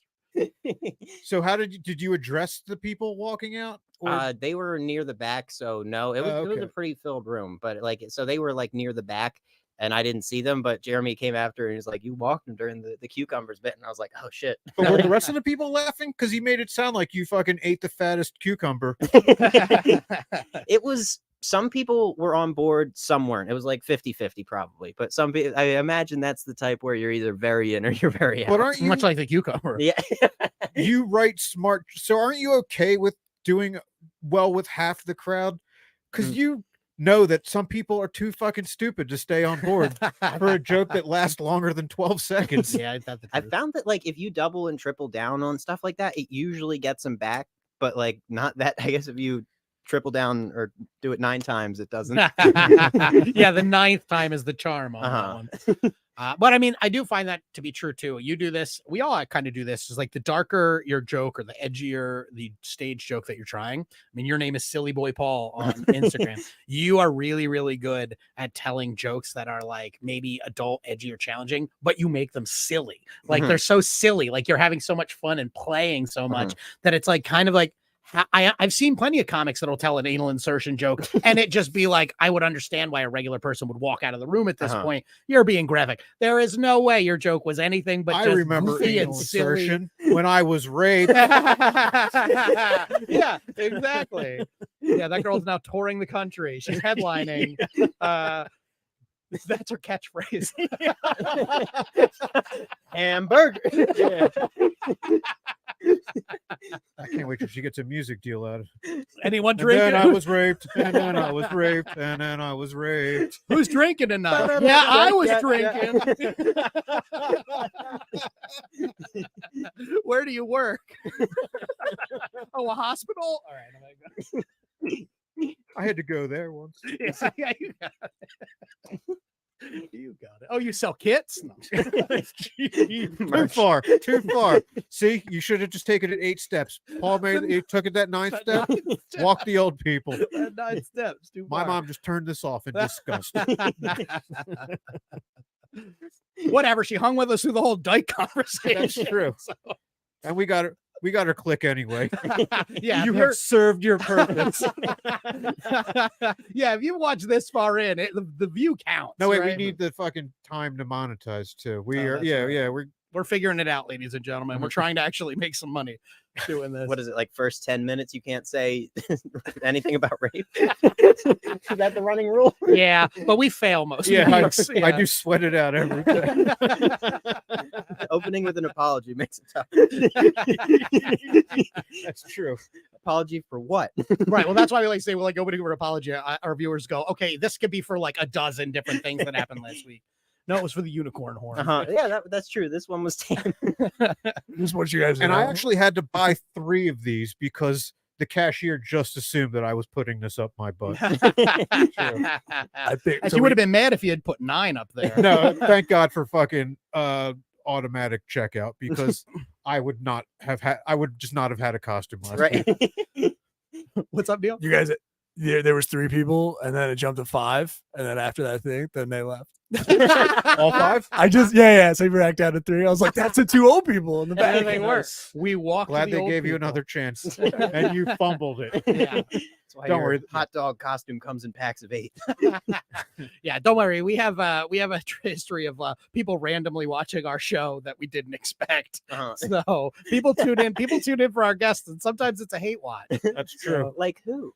So how did you address the people walking out? Or-
They were near the back, so no, it was
okay.
a pretty filled room, but like so they were like near the back, and I didn't see them. But Jeremy came after and he's like, "You walked them during the cucumbers bit," and I was like, "Oh shit!"
But were the rest of the people laughing? Because he made it sound like you fucking ate the fattest cucumber.
It was. Some people were on board, some weren't. It was like 50-50 probably. But some people, I imagine that's the type where you're either very in or you're very out.
But aren't you
Much like the cucumber.
Yeah.
you write smart? So aren't you okay with doing well with half the crowd? Because you know that some people are too fucking stupid to stay on board for a joke that lasts longer than 12 seconds.
Yeah,
I found that like if you double and triple down on stuff like that, it usually gets them back. But like not that. I guess if you triple down or do it 9 times, it doesn't.
Yeah, the 9th time is the charm on that one. But I mean, I do find that to be true too. You do this, we all kind of do this. Is like the darker your joke or the edgier the stage joke that you're trying. I mean, your name is Silly Boy Paul on Instagram. You are really, really good at telling jokes that are like maybe adult, edgy, or challenging, but you make them silly. Like they're so silly. Like you're having so much fun and playing so much that it's like kind of like. I've seen plenty of comics that'll tell an anal insertion joke and it just be like, I would understand why a regular person would walk out of the room at this point. You're being graphic. There is no way your joke was anything but
I
just
remember
goofy
anal
and silly.
insertion when I was raped.
Yeah, exactly. Yeah, that girl's now touring the country. She's headlining. That's her catchphrase.
Hamburger.
Yeah. I can't wait till she gets a music deal out of it.
Anyone
And
drinking?
then I was raped, and then I was raped, and then I was raped.
Who's drinking tonight? Yeah, I was drinking. Where do you work? Oh, a hospital? All right. I'm gonna
I had to go there once.
go. Yeah, you got it. You got it. Oh, you sell kits? No.
Too far. Too far. See, you should have just taken it 8 steps. Paul he took it that 9th step. Walk the old people.
9 steps. Too
My
far.
mom just turned this off in disgust.
Whatever. She hung with us through the whole dyke conversation.
That's true. And we got her click anyway.
Yeah,
You
if
have served your purpose.
yeah, if you watch this far in, the view counts.
No, wait,
right?
we need the fucking time to monetize too. We
Oh,
are,
that's
yeah,
right.
yeah,
We're figuring it out, ladies and gentlemen. We're trying to actually make some money doing this.
What is it, like first 10 minutes you can't say anything about rape? Is that the running rule?
Yeah, but we fail most.
yeah,
weeks.
I do sweat it out every day.
Opening with an apology makes it tough.
That's true.
Apology for what?
Right. Well, that's why we like say, well, like opening with an apology. Our viewers go, okay, this could be for like a dozen different things that happened last week. No, it was for the unicorn horn.
Yeah, that's true. This one was tame.
This is what you guys
And I actually had to buy 3 of these because the cashier just assumed that I was putting this up my butt.
I think
And
so.
you would have been mad if you had put 9 up there.
No, thank God for fucking automatic checkout because I would just not have had a costume last
Right.
week.
What's up, Neil?
You guys, there was 3 people, and then it jumped to 5, and then after that thing, then they left.
All 5?
I just yeah. So you racked down to 3. I was like, that's the 2 old people in the back.
Everything works. We walked.
Glad
to the
they
old
gave you
people.
another chance and you fumbled it.
Yeah.
That's why
Don't
your
worry.
hot dog costume comes in packs of 8.
Yeah, don't worry. We have a history of people randomly watching our show that we didn't expect. So people tune in. People tune in for our guests, and sometimes it's a hate watch.
That's true.
Like who?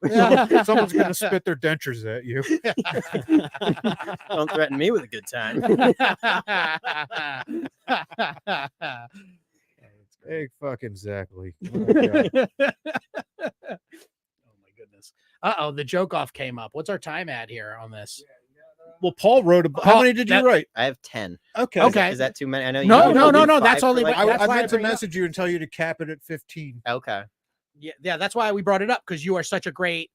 Someone's gonna spit their dentures at you.
Don't threaten me with a good time.
Hey, fucking exactly.
Oh my goodness. Uh-oh, the joke off came up. What's our time at here on this?
Well, Paul wrote how
Paul,
many did you
that-
write?
I have 10.
Okay.
Okay.
Is that too many? I know you
No,
normally do
no,
5
that's
for,
only-
like,
I
That's why I
meant to
bring it up.
message you and tell you to cap it at 15.
Okay.
Yeah, that's why we brought it up, because you are such a great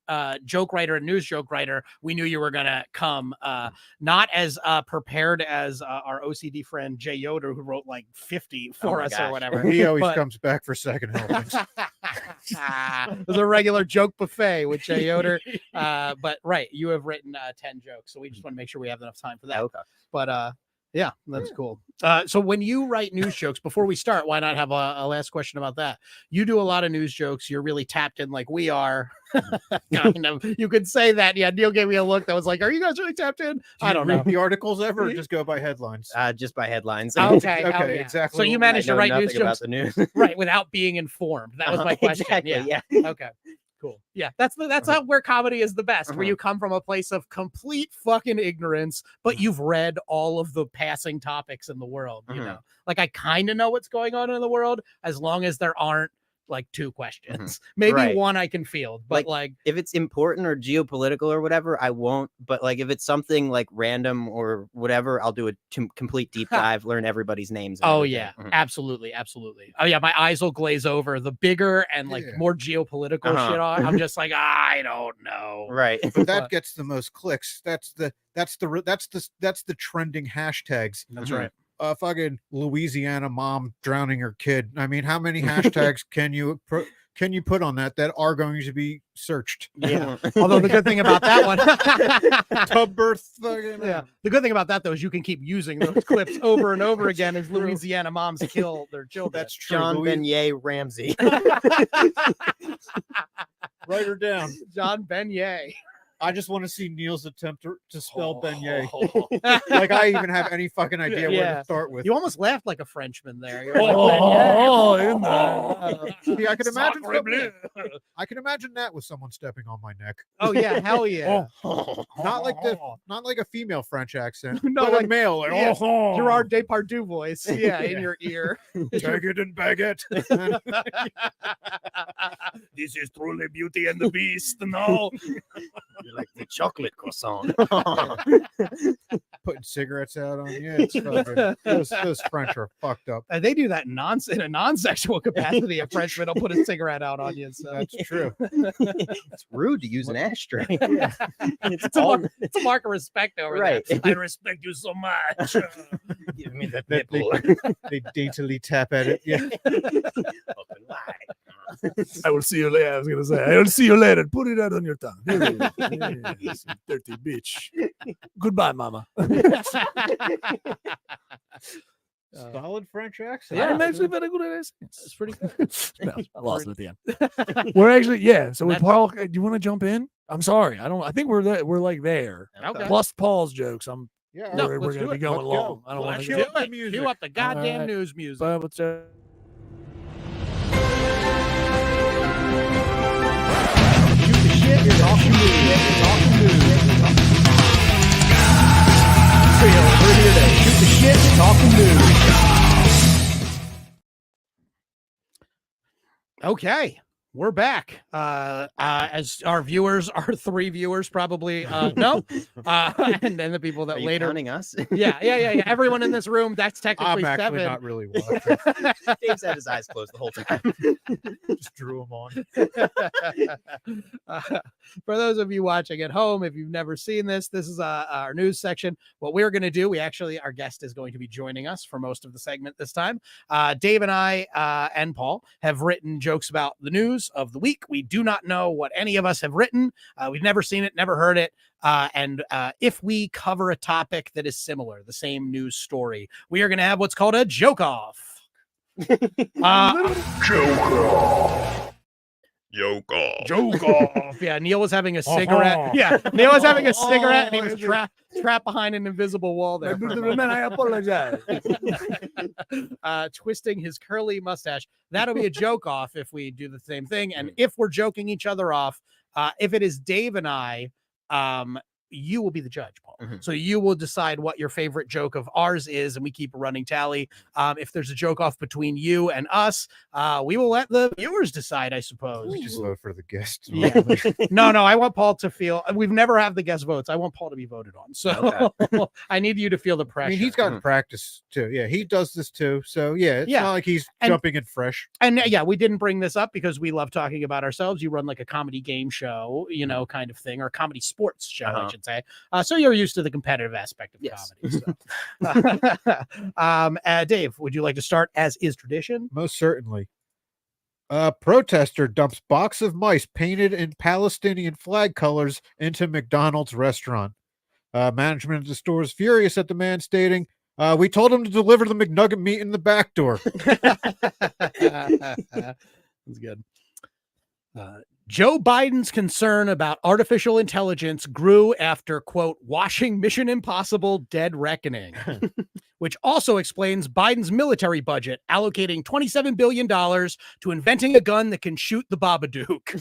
joke writer and news joke writer. We knew you were gonna come not as prepared as our OCD friend Jay Yoder, who wrote like 50 for
my
us or
gosh.
whatever.
He always
But-
comes back for second helpings.
There's a regular joke buffet with Jay Yoder. But right, you have written 10 jokes, so we just want to make sure we have enough time for that.
Okay.
But yeah, that's cool. So when you write news jokes, before we start, why not have a last question about that? You do a lot of news jokes. You're really tapped in like we are. Kind of. You could say that. Yeah, Neil gave me a look that was like, are you guys really tapped in? I don't know.
Read the articles ever or just go by headlines?
Just by headlines.
Okay,
Okay,
yeah.
exactly
So you
what
managed to
I know
write news
nothing about
jokes
the news.
right without being informed. That was my question.
Exactly.
Yeah.
Yeah.
Okay. Cool. Yeah, that's how where comedy is the best, where you come from a place of complete fucking ignorance, but you've read all of the passing topics in the world. You know, like I kind of know what's going on in the world, as long as there aren't like 2 questions. Maybe
Right.
1 I can field, but like
if it's important or geopolitical or whatever, I won't. But like if it's something like random or whatever, I'll do a complete deep dive, learn everybody's names. And
oh
everything.
yeah, absolutely. Oh yeah, my eyes will glaze over. The bigger and like more geopolitical shit I'm just like, I don't know.
Right.
But that gets the most clicks. That's the trending hashtags.
That's right.
Fucking Louisiana mom drowning her kid. I mean, how many hashtags can you put on that are going to be searched?
Yeah. Although the good thing about that one,
tub birth.
Yeah. The good thing about that though is you can keep using those clips over and over again as Louisiana moms kill their children.
That's true.
John Beignet Ramsey.
Write her down.
John Beignet.
I just want to see Neil's attempt to spell beignet. Like I even have any fucking idea where to start with.
You almost laughed like a Frenchman there. You're
See, I can imagine. I can imagine that with someone stepping on my neck.
Oh yeah, hell yeah.
Not like a female French accent.
No,
but
like
a male. Like,
Gerard Depardieu voice. Yeah, in your ear.
Take it and bag it.
This is truly Beauty and the Beast. No.
You're like the chocolate croissant.
Putting cigarettes out on you. It's fucking, those French are fucked up.
They do that in a non-sexual capacity. A Frenchman will put a cigarette out on you. So.
That's true.
It's rude to use an ashtray.
It's a mark of respect over
Right.
there. I respect you so much.
Give me that
They,
nipple.
they daintily tap at it. Yeah.
Open wide.
I will see you later. I was gonna say, I will see you later. Put it out on your tongue. Yes, you dirty bitch. Goodbye, mama.
Solid French accent.
Yeah, I'm actually very good at accents.
It's pretty good.
I lost it at the end. We're actually, So with Paul, do you want to jump in? I'm sorry. I think we're there. We're like there.
Okay.
Plus Paul's jokes.
Yeah.
No,
we're
let's
gonna
do
be
it.
going
Let's
long.
go.
I don't want
Let's
to
do
get.
it. Cue up the goddamn
Alright.
news music.
But what's
Okay, we're back. As our viewers, our 3 viewers probably know, and then the people that
Are you
later.
counting us?
Yeah. Everyone in this room, that's technically
I'm actually
7.
not really watching.
Dave's had his eyes closed the whole time.
Just drew them on.
For those of you watching at home, if you've never seen this is our news section. What we're going to do, our guest is going to be joining us for most of the segment this time. Dave and I and Paul have written jokes about the news of the week. We do not know what any of us have written. We've never seen it, never heard it. And if we cover a topic that is similar, the same news story, we are going to have what's called a joke off.
Joke off.
Joke off. Yeah, Neil was having a cigarette. Yeah, Neil was having a cigarette and he was trapped behind an invisible wall there.
I apologize.
Twisting his curly mustache. That'll be a joke off if we do the same thing. And if we're joking each other off, if it is Dave and I, you will be the judge, Paul. So you will decide what your favorite joke of ours is, and we keep a running tally. If there's a joke off between you and us, we will let the viewers decide, I suppose.
We just vote for the guests.
Yeah. No, I want Paul to feel. We've never had the guest votes. I want Paul to be voted on. So I need you to feel the pressure.
I mean, he's got practice too. Yeah, he does this too. So it's not like he's jumping in fresh.
And we didn't bring this up because we love talking about ourselves. You run like a comedy game show, kind of thing, or a comedy sports show, I should say. So you're used to the competitive aspect of comedy. So. Dave, would you like to start as is tradition?
Most certainly. A protester dumps box of mice painted in Palestinian flag colors into McDonald's restaurant. Management of the store is furious at the man, stating, we told him to deliver the McNugget meat in the back door.
That's good. Joe Biden's concern about artificial intelligence grew after, quote, watching Mission Impossible Dead Reckoning, which also explains Biden's military budget, allocating $27 billion to inventing a gun that can shoot the Babadook.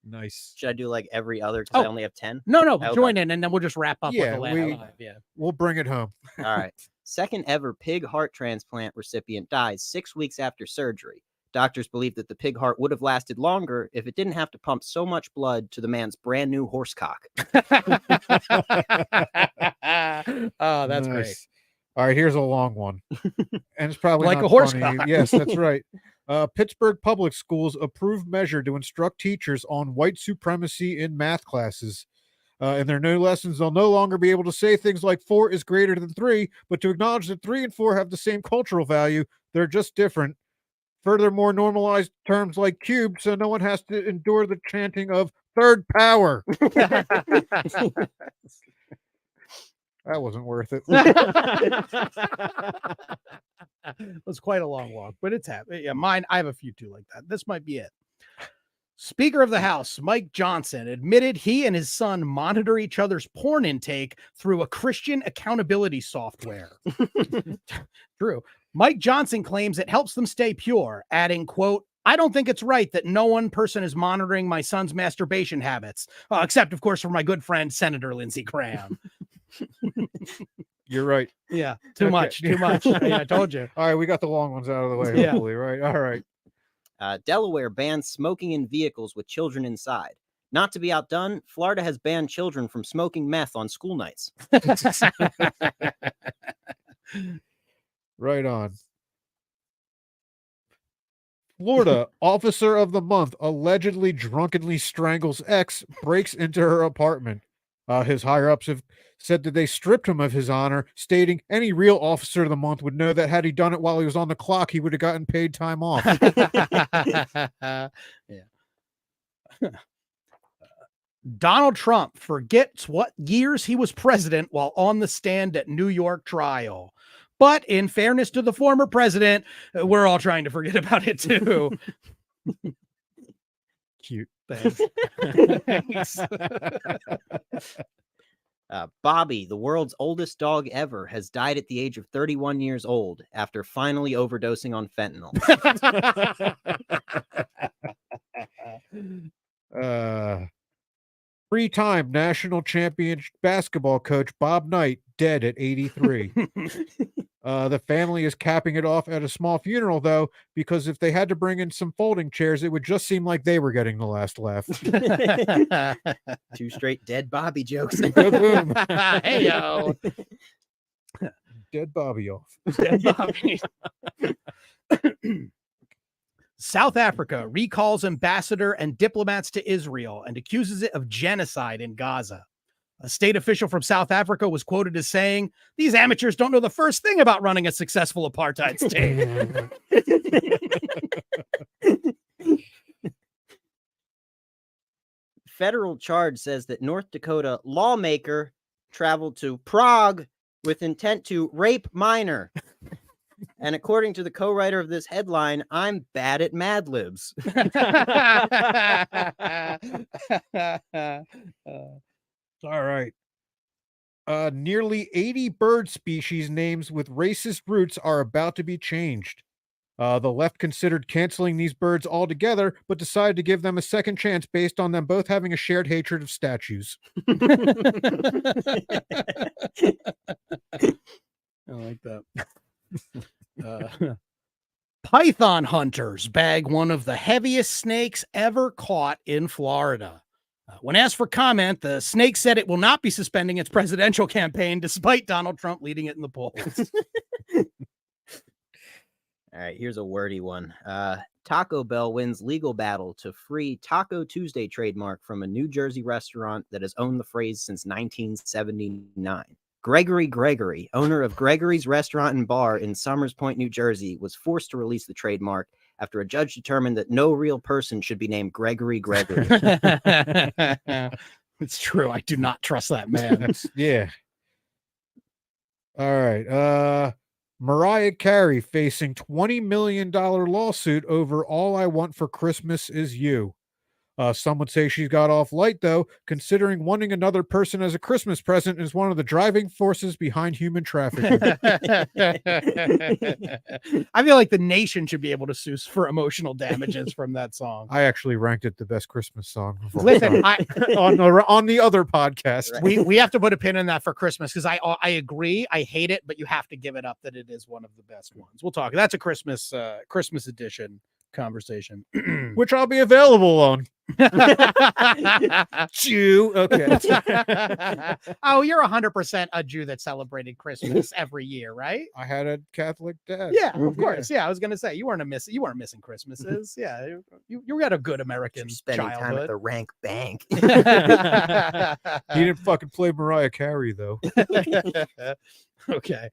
Nice.
Should I do like every other? Because I only have 10.
No,
Okay.
join in, and then we'll just wrap up with
Yeah,
the last five. Yeah.
We'll bring it home.
All right. Second ever pig heart transplant recipient dies 6 weeks after surgery. Doctors believe that the pig heart would have lasted longer if it didn't have to pump so much blood to the man's brand new horse cock.
Oh, that's great.
Nice. All right, here's a long one. And it's probably
Like
not
a horse
funny.
cock.
Yes, that's right. Pittsburgh Public Schools approved measure to instruct teachers on white supremacy in math classes. In their new lessons, they'll no longer be able to say things like 4 is greater than 3, but to acknowledge that 3 and 4 have the same cultural value. They're just different. Furthermore, normalized terms like cube, so no one has to endure the chanting of third power. That wasn't worth it.
It was quite a long walk, but it's happening. Yeah, mine, I have a few too like that. This might be it. Speaker of the House, Mike Johnson, admitted he and his son monitor each other's porn intake through a Christian accountability software. True. Mike Johnson claims it helps them stay pure, adding, quote, I don't think it's right that no one person is monitoring my son's masturbation habits, except, of course, for my good friend, Senator Lindsey Graham.
You're right.
Yeah, too
Okay.
much. Yeah, I told you.
All right, we got the long ones out of the way,
Yeah.
hopefully, right? All right.
Delaware bans smoking in vehicles with children inside. Not to be outdone, Florida has banned children from smoking meth on school nights.
Right on. Florida officer of the month allegedly drunkenly strangles ex, breaks into her apartment. His higher ups have said that they stripped him of his honor, stating any real officer of the month would know that had he done it while he was on the clock, he would have gotten paid time off.
Yeah. Donald Trump forgets what years he was president while on the stand at New York trial. But in fairness to the former president, we're all trying to forget about it too.
Cute.
Thanks. Thanks.
Bobby, the world's oldest dog ever, has died at the age of 31 years old after finally overdosing on fentanyl.
Three-time national champion basketball coach Bob Knight dead at 83. The family is capping it off at a small funeral, though, because if they had to bring in some folding chairs, it would just seem like they were getting the last laugh.
2 straight dead Bobby jokes.
Boom.
Hey, yo.
Dead Bobby off.
Dead Bobby. South Africa recalls ambassador and diplomats to Israel and accuses it of genocide in Gaza. A state official from South Africa was quoted as saying, "These amateurs don't know the first thing about running a successful apartheid state."
Federal charge says that North Dakota lawmaker traveled to Prague with intent to rape minor. And according to the co-writer of this headline, I'm bad at Mad Libs.
All right. Nearly 80 bird species names with racist roots are about to be changed. The left considered canceling these birds altogether, but decided to give them a second chance based on them both having a shared hatred of statues.
I like that. Python hunters bag one of the heaviest snakes ever caught in Florida. When asked for comment, the snake said it will not be suspending its presidential campaign despite Donald Trump leading it in the polls.
All right, here's a wordy one. Taco Bell wins legal battle to free Taco Tuesday trademark from a New Jersey restaurant that has owned the phrase since 1979. Gregory, owner of Gregory's Restaurant and Bar in Somers Point, New Jersey, was forced to release the trademark after a judge determined that no real person should be named Gregory.
It's true. I do not trust that man.
Yeah. All right. Mariah Carey facing $20 million lawsuit over All I Want for Christmas Is You. Some would say she's got off light, though, considering wanting another person as a Christmas present is one of the driving forces behind human trafficking.
I feel like the nation should be able to sue for emotional damages from that song.
I actually ranked it the best Christmas song of all
Listen,
time. on the other podcast.
we have to put a pin in that for Christmas because I agree. I hate it, but you have to give it up that it is one of the best ones. We'll talk. That's a Christmas edition conversation,
Which I'll be available on. Jew. Okay.
Oh, you're 100% a Jew that celebrated Christmas every year, right?
I had a Catholic dad.
Yeah, of course. Yeah, I was gonna say you weren't missing Christmases. Yeah, you had a good American
Spending time at
childhood.
the rank bank.
He didn't fucking play Mariah Carey, though.
Okay.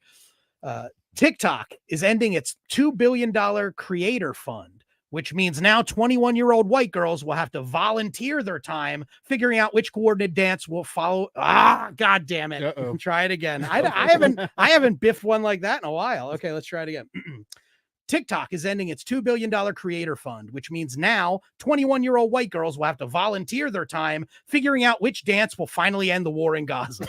TikTok is ending its $2 billion creator fund, which means now 21-year-old white girls will have to volunteer their time figuring out which coordinated dance will follow. God damn it.
Uh-oh.
Try it again. I haven't biffed one like that in a while. Okay, let's try it again. TikTok is ending its $2 billion creator fund, which means now 21-year-old white girls will have to volunteer their time figuring out which dance will finally end the war in Gaza.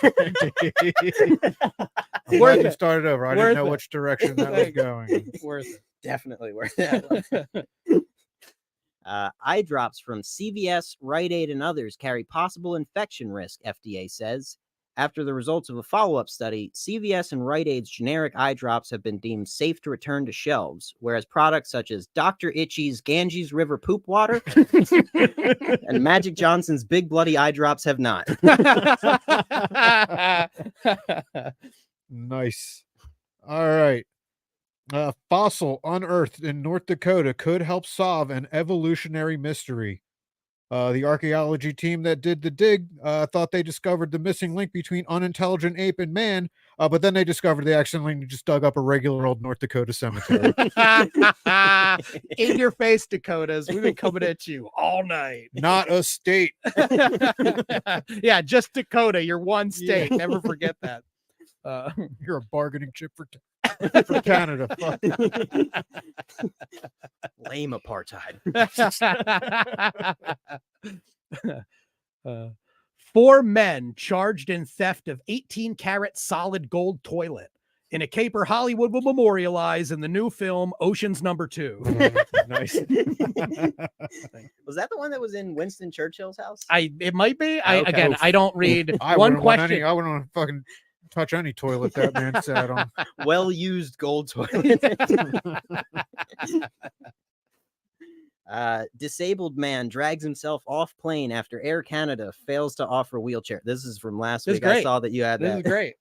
I'm glad you started over. I didn't know
Worth it.
which direction that was going.
Worth it.
Definitely worth that. Eye drops from CVS, Rite Aid, and others carry possible infection risk, FDA says. After the results of a follow-up study, CVS and Rite Aid's generic eye drops have been deemed safe to return to shelves, whereas products such as Dr. Itchy's Ganges River Poop Water and Magic Johnson's Big Bloody Eye Drops have not.
Nice. All right. Fossil unearthed in North Dakota could help solve an evolutionary mystery. The archaeology team that did the dig thought they discovered the missing link between unintelligent ape and man, but then they discovered they accidentally just dug up a regular old North Dakota cemetery.
In your face, Dakotas. We've been coming at you all night.
Not a state.
Yeah, just Dakota. You're one state. Never forget that.
You're a bargaining chip for Canada. Fuck.
Lame apartheid.
4 men charged in theft of 18-karat solid gold toilet in a caper Hollywood will memorialize in the new film Ocean's Number 2.
Nice.
Was that the one that was in Winston Churchill's house?
It might be.
Okay.
I don't read
I
one
wouldn't want
question.
I wouldn't want to fucking touch any toilet that man sat on.
Well-used gold toilet. Disabled man drags himself off plane after Air Canada fails to offer wheelchair. This is from last
This is
week. I
great.
saw that you had
This
that.
is great.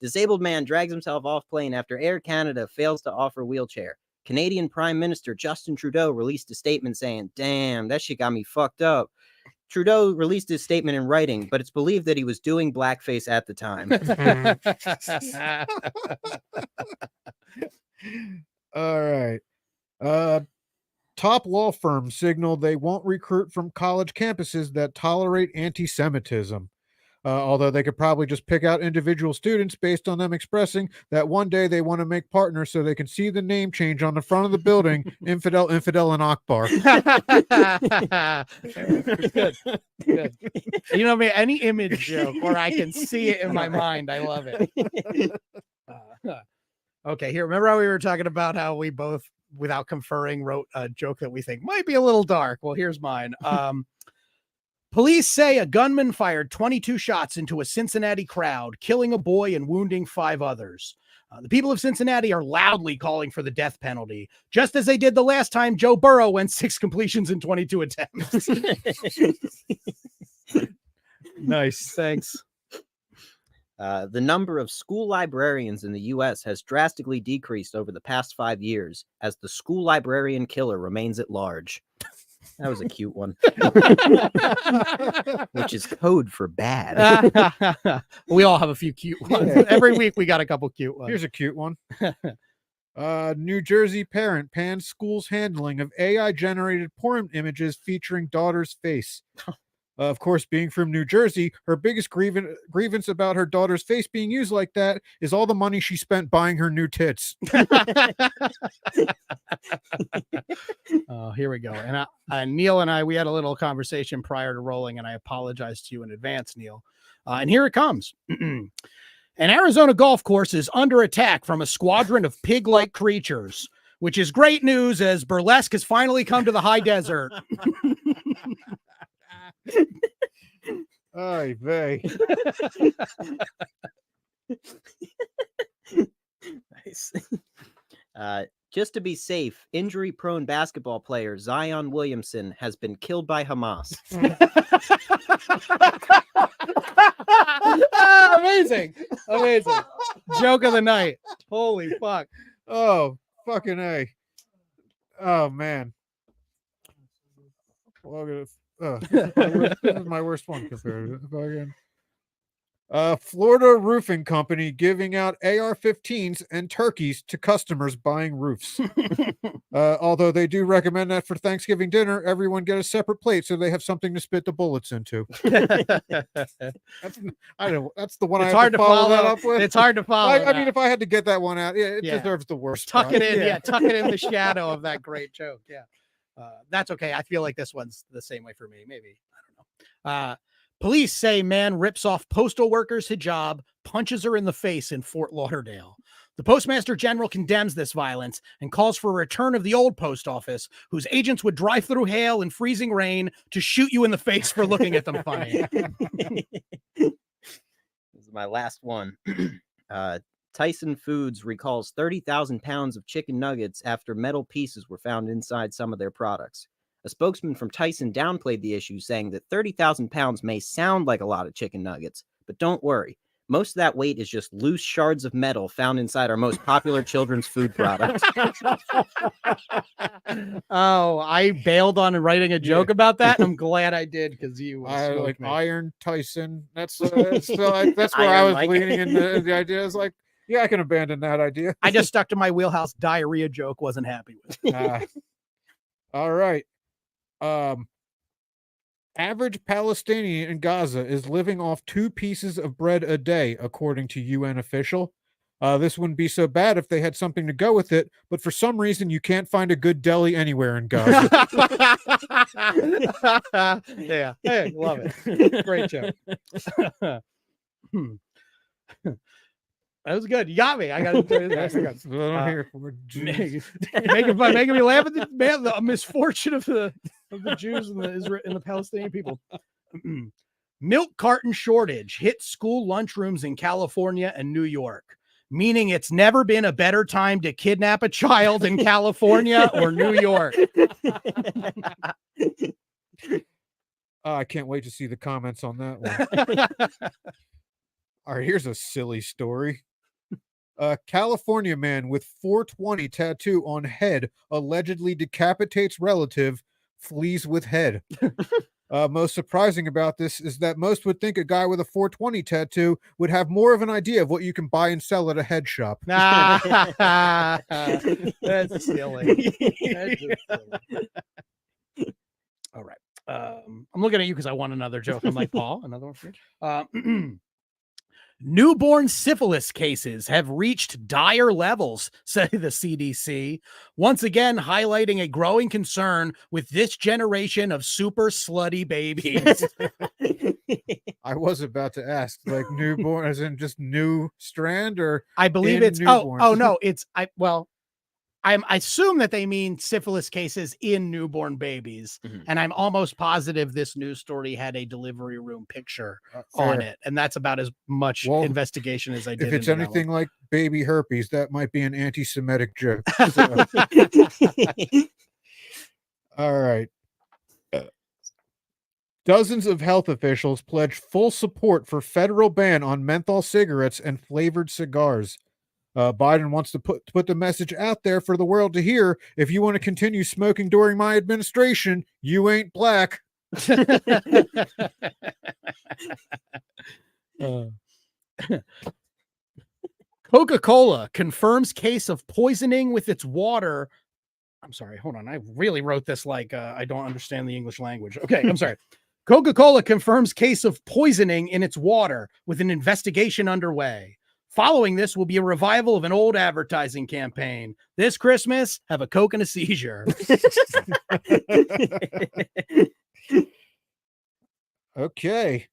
Disabled man drags himself off plane after Air Canada fails to offer wheelchair. Canadian Prime Minister Justin Trudeau released a statement saying, "Damn, that shit got me fucked up." Trudeau released his statement in writing, but it's believed that he was doing blackface at the time.
All right. Top law firms signal they won't recruit from college campuses that tolerate anti-Semitism. Although they could probably just pick out individual students based on them expressing that one day they want to make partners so they can see the name change on the front of the building, Infidel, and Akbar.
Good. Good. You know me, any image joke where I can see it in my mind, I love it. Okay, here. Remember how we were talking about how we both, without conferring, wrote a joke that we think might be a little dark? Well, here's mine. Police say a gunman fired 22 shots into a Cincinnati crowd, killing a boy and wounding 5 others. The people of Cincinnati are loudly calling for the death penalty, just as they did the last time Joe Burrow went 6 completions in 22 attempts.
Nice.
Thanks.
The number of school librarians in the U.S. has drastically decreased over the past 5 years as the school librarian killer remains at large. That was a cute one. Which is code for bad.
We all have a few cute ones.
Yeah.
Every week we got a couple cute ones.
Here's a cute one. New Jersey parent pans school's handling of AI-generated porn images featuring daughter's face. Of course, being from New Jersey, her biggest grievance about her daughter's face being used like that is all the money she spent buying her new tits.
Oh, here we go. And Neil and I, we had a little conversation prior to rolling, and I apologize to you in advance, Neil. And here it comes. An Arizona golf course is under attack from a squadron of pig-like creatures, which is great news as burlesque has finally come to the high desert.
Ay vey.
Nice. Just to be safe, injury-prone basketball player Zion Williamson has been killed by Hamas.
Amazing. Joke of the night. Holy fuck.
Oh, fucking A. Oh, man. Well, this is my worst one compared to fucking. Florida roofing company giving out AR-15s and turkeys to customers buying roofs. Although they do recommend that for Thanksgiving dinner, everyone get a separate plate so they have something to spit the bullets into. That's the one
It's
I have
hard
to
to
follow that
follow.
up with.
It's hard to follow.
I mean, if I had to get that one out, it
Yeah.
deserves the worst.
Tuck
spot.
it in. Yeah. Tuck it in the shadow of that great joke. Yeah. That's okay. I feel like this one's the same way for me. Maybe. I don't know. Police say man rips off postal worker's hijab, punches her in the face in Fort Lauderdale. The Postmaster General condemns this violence and calls for a return of the old post office, whose agents would drive through hail and freezing rain to shoot you in the face for looking at them funny.
This is my last one. Tyson Foods recalls 30,000 pounds of chicken nuggets after metal pieces were found inside some of their products. A spokesman from Tyson downplayed the issue, saying that 30,000 pounds may sound like a lot of chicken nuggets, but don't worry. Most of that weight is just loose shards of metal found inside our most popular children's food product.
Oh, I bailed on writing a joke about that. I'm glad I did because you
I
smoked
like
me.
Iron Tyson. That's where I
Iron
was
Mike.
leaning in the idea. Is like, yeah, I can abandon that idea.
I just stuck to my wheelhouse. Diarrhea joke. Wasn't happy with.
All right. Average Palestinian in Gaza is living off 2 pieces of bread a day, according to UN official. This wouldn't be so bad if they had something to go with it, but for some reason you can't find a good deli anywhere in Gaza.
Yeah, hey, love it. Great joke. That was good. You got me. I got to do this.
That's what I'm here for. Jews.
Making me laugh at the misfortune of the Jews and the Palestinian people. Milk carton shortage hit school lunchrooms in California and New York, meaning it's never been a better time to kidnap a child in California or New York.
I can't wait to see the comments on that one. All right, here's a silly story. A California man with 420 tattoo on head allegedly decapitates relative, flees with head. Most surprising about this is that most would think a guy with a 420 tattoo would have more of an idea of what you can buy and sell at a head shop.
That's silly. That's just silly. All right. I'm looking at you because I want another joke. I'm like, Paul, another one for you. Newborn syphilis cases have reached dire levels, say the CDC, once again highlighting a growing concern with this generation of super slutty babies.
I was about to ask, like newborn, as in just new strand, or
I believe
in
it's
newborns?
no, it's I assume that they mean syphilis cases in newborn babies, and I'm almost positive this news story had a delivery room picture on it, and that's about as much investigation as I did.
If it's anything like baby herpes, that might be an anti-Semitic joke. All right. Dozens of health officials pledged full support for federal ban on menthol cigarettes and flavored cigars. Biden wants to put the message out there for the world to hear. If you want to continue smoking during my administration, you ain't black.
Coca-Cola confirms case of poisoning with its water. I'm sorry, hold on. I really wrote this like I don't understand the English language. Okay, I'm sorry. Coca-Cola confirms case of poisoning in its water with an investigation underway. Following this will be a revival of an old advertising campaign. This Christmas, have a Coke and a seizure.
Okay.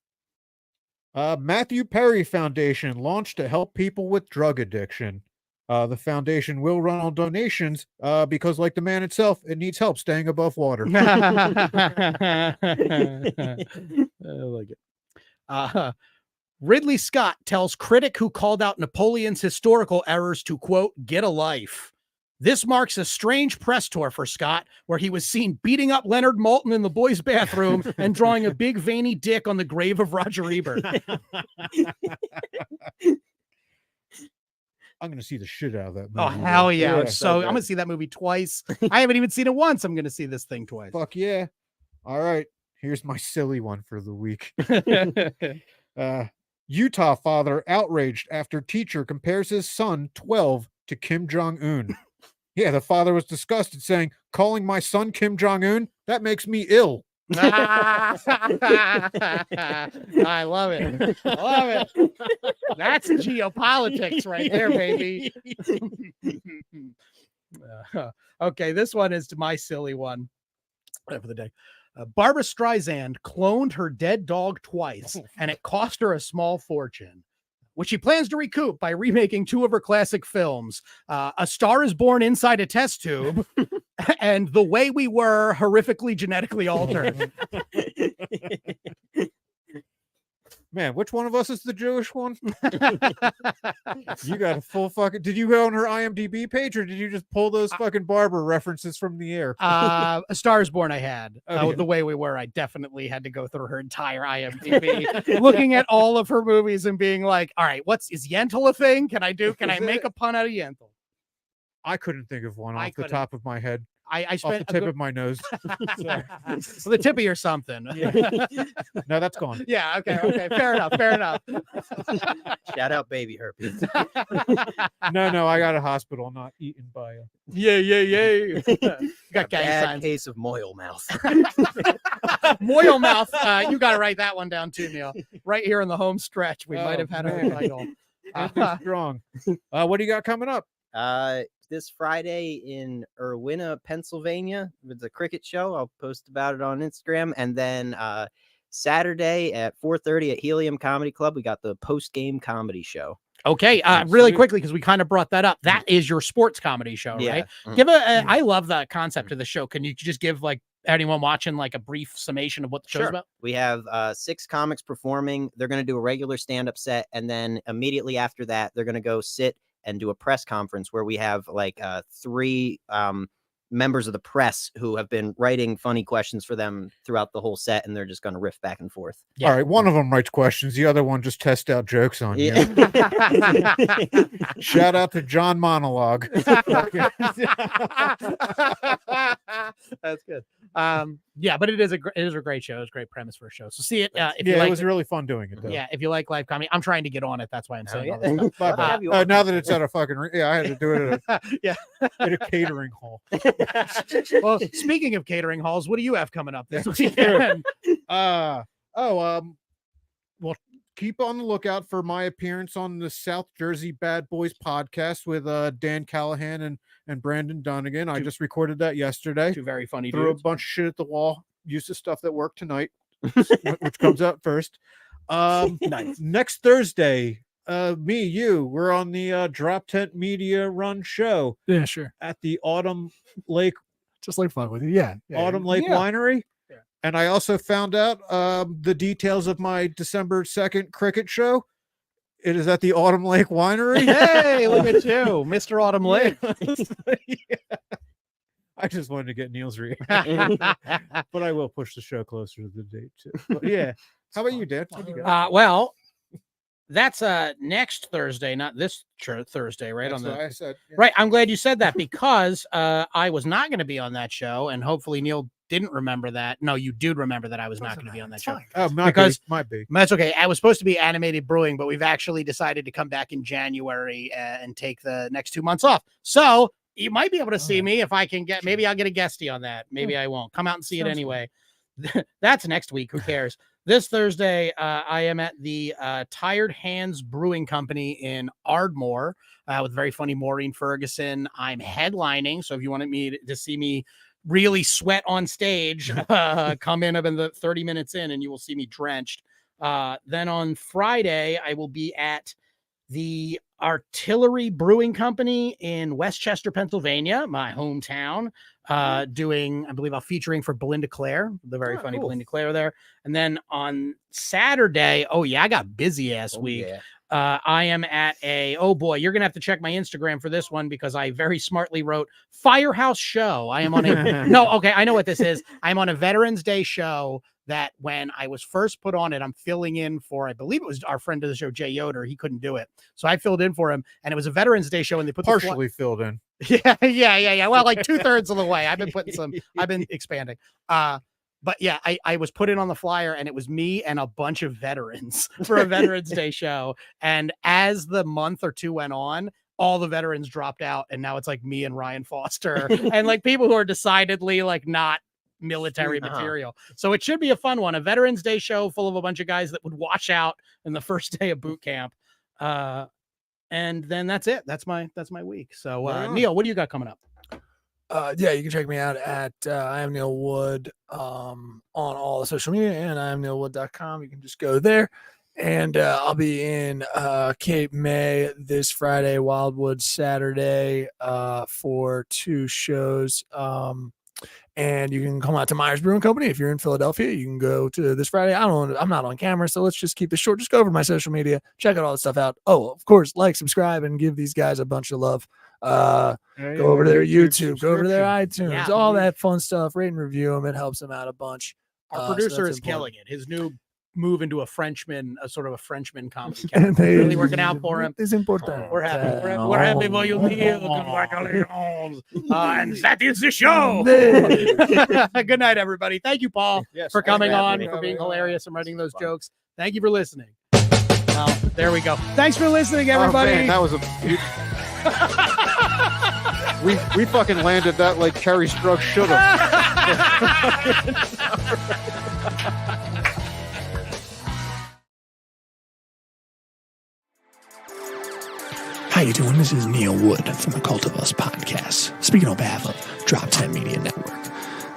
Matthew Perry Foundation launched to help people with drug addiction. The foundation will run on donations because, like the man itself, it needs help staying above water.
I like it. Ridley Scott tells critic who called out Napoleon's historical errors to, quote, get a life. This marks a strange press tour for Scott, where he was seen beating up Leonard Maltin in the boys' bathroom and drawing a big veiny dick on the grave of Roger Ebert.
I'm going to see the shit out of that movie.
Oh, hell yeah.
Yeah,
So I'm going to see that movie twice. I haven't even seen it once. I'm going to see this thing twice.
Fuck yeah. All right. Here's my silly one for the week. Utah father outraged after teacher compares his son 12 to Kim Jong-un. Yeah, the father was disgusted, saying, calling my son Kim Jong-un, that makes me ill.
I love it. I love it. That's geopolitics right there, baby. Okay, this one is my silly one for the day. Barbara Streisand cloned her dead dog twice, and it cost her a small fortune, which she plans to recoup by remaking 2 of her classic films, A Star is Born Inside a Test Tube and The Way We Were, Horrifically Genetically Altered.
Man, which one of us is the Jewish one? You got a full fucking... Did you go on her IMDb page, or did you just pull those fucking Barbara references from the air?
A Star is Born I had.
Okay.
The Way We Were, I definitely had to go through her entire IMDb, looking at all of her movies and being like, all right, is Yentl a thing? Can I make a pun out of Yentl?
I couldn't think of one
I
off the
couldn't.
top of my head.
I
Off
spent
the tip of my nose.
well, the tip of your something.
No, that's gone.
Yeah, okay. Fair enough.
Shout out baby herpes.
No, I got a hospital, not eaten by a...
Yeah. Got gang
Bad
signs.
case of moil mouth.
Moil mouth. You got to write that one down too, Neil. Right here in the home stretch, we might have had our title.
Strong. What do you got coming up?
This Friday in Irwina, Pennsylvania, with the cricket show. I'll post about it on Instagram. And then Saturday at 4:30 at Helium Comedy Club, we got the post-game comedy show.
Okay, really quickly, because we kind of brought that up. That is your sports comedy show, right?
Mhm.
I love the concept of the show. Can you just give like anyone watching like a brief summation of what the show's about?
We have 6 comics performing. They're going to do a regular stand-up set, and then immediately after that, they're going to go sit and do a press conference where we have like 3 members of the press who have been writing funny questions for them throughout the whole set, and they're just going to riff back and forth.
Yeah.
All right, one of them writes questions, the other one just tests out jokes on you. Shout out to John Monologue.
That's good. Yeah, but it is a great show. It's a great premise for a show. So see it. If you
Yeah,
like
it was really fun doing it, though.
Yeah, if you like live comedy, I'm trying to get on it. That's why I'm saying all this stuff.
My bad. Now that it's at a fucking... I had to do it at at a catering hall.
Well, speaking of catering halls, what do you have coming up this weekend?
Well, keep on the lookout for my appearance on the South Jersey Bad Boys podcast with Dan Callahan and Brandon Dunnigan. I just recorded that yesterday.
2 very funny
Threw a
dudes.
bunch of shit at the wall. Used the stuff that worked tonight, which comes out first.
Nice.
Next Thursday, we're on the DropTent Media Run show
Yeah, sure.
at the Autumn Lake
Just like fun with you. Yeah.
Autumn Lake Winery.
Yeah.
And I also found out the details of my December 2nd cricket show. It is at the Autumn Lake Winery.
Hey, look at you, Mr. Autumn Lake.
Yeah. I just wanted to get Neil's reaction, but I will push the show closer to the date too. But yeah. How about you, Dan? What do you got?
Well, that's next Thursday, not this Thursday, right?
That's
on the
what I said. Yeah.
Right. I'm glad you said that because I was not going to be on that show, and hopefully Neil didn't remember that. No, you do remember that I was not going to be on that show.
Oh, might be.
That's okay. I was supposed to be Animated Brewing, but we've actually decided to come back in January and take the next 2 months off. So you might be able to see me if I can maybe I'll get a guestie on that. Maybe I won't. Come out and see it anyway. that's next week. Who cares? This Thursday, I am at the Tired Hands Brewing Company in Ardmore with very funny Maureen Ferguson. I'm headlining, so if you wanted me to see me really sweat on stage, come in. I've been 30 minutes in, and you will see me drenched. Then on Friday, I will be at the Artillery Brewing Company in Westchester, Pennsylvania, my hometown, doing, I believe, featuring for Belinda Clare, the very funny
cool.
Belinda Clare there. And then on Saturday, I got busy ass week.
Yeah.
I am at oh boy, you're gonna have to check my Instagram for this one because I very smartly wrote Firehouse Show. I am on a no, okay, I know what this is. I'm on a Veterans Day show that when I was first put on it, I'm filling in for, I believe it was our friend of the show, Jay Yoder. He couldn't do it. So I filled in for him, and it was a Veterans Day show, and they put
Partially filled in.
Yeah. Well, like 2/3 of the way. I've been expanding. But yeah, I was put in on the flyer, and it was me and a bunch of veterans for a Veterans Day show. And as the month or two went on, all the veterans dropped out, and now it's like me and Ryan Foster and like people who are decidedly like not military material. So it should be a fun one. A Veterans Day show full of a bunch of guys that would wash out in the first day of boot camp. And then that's it. That's my week. So Neil, what do you got coming up?
Yeah, you can check me out at I am Neil Wood on all the social media, and I am neilwood.com. You can just go there. And I'll be in Cape May this Friday, Wildwood Saturday for 2 shows. And you can come out to Myers Brewing Company if you're in Philadelphia. You can go to this Friday. I'm not on camera, so let's just keep this short. Just go over to my social media, check out all the stuff out. Oh, of course, like, subscribe, and give these guys a bunch of love. Go over to their YouTube, go over to their iTunes, all that fun stuff. Rate and review them. It helps them out a bunch.
Our producer is killing it. His new move into a Frenchman comedy character. Really working out for him.
It's important.
We're happy. We're happy for you, Neil. Congratulations. And that is the show. Good night, everybody. Thank you, Paul, for coming on, for being hilarious and writing those jokes. Thank you for listening. Well, there we go. Thanks for listening, everybody.
Oh, man, that was we fucking landed that like Kerry Strug should have.
How you doing? This is Neil Wood from the Cult of Us podcast, speaking on behalf of DropTent Media Network,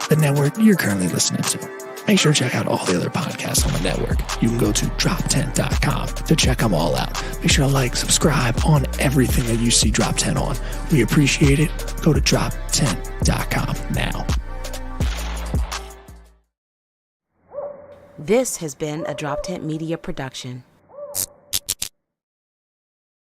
the network you're currently listening to. Make sure to check out all the other podcasts on the network. You can go to DropTent.com to check them all out. Make sure to like, subscribe on everything that you see DropTent on. We appreciate it. Go to DropTent.com now.
This has been a DropTent Media production.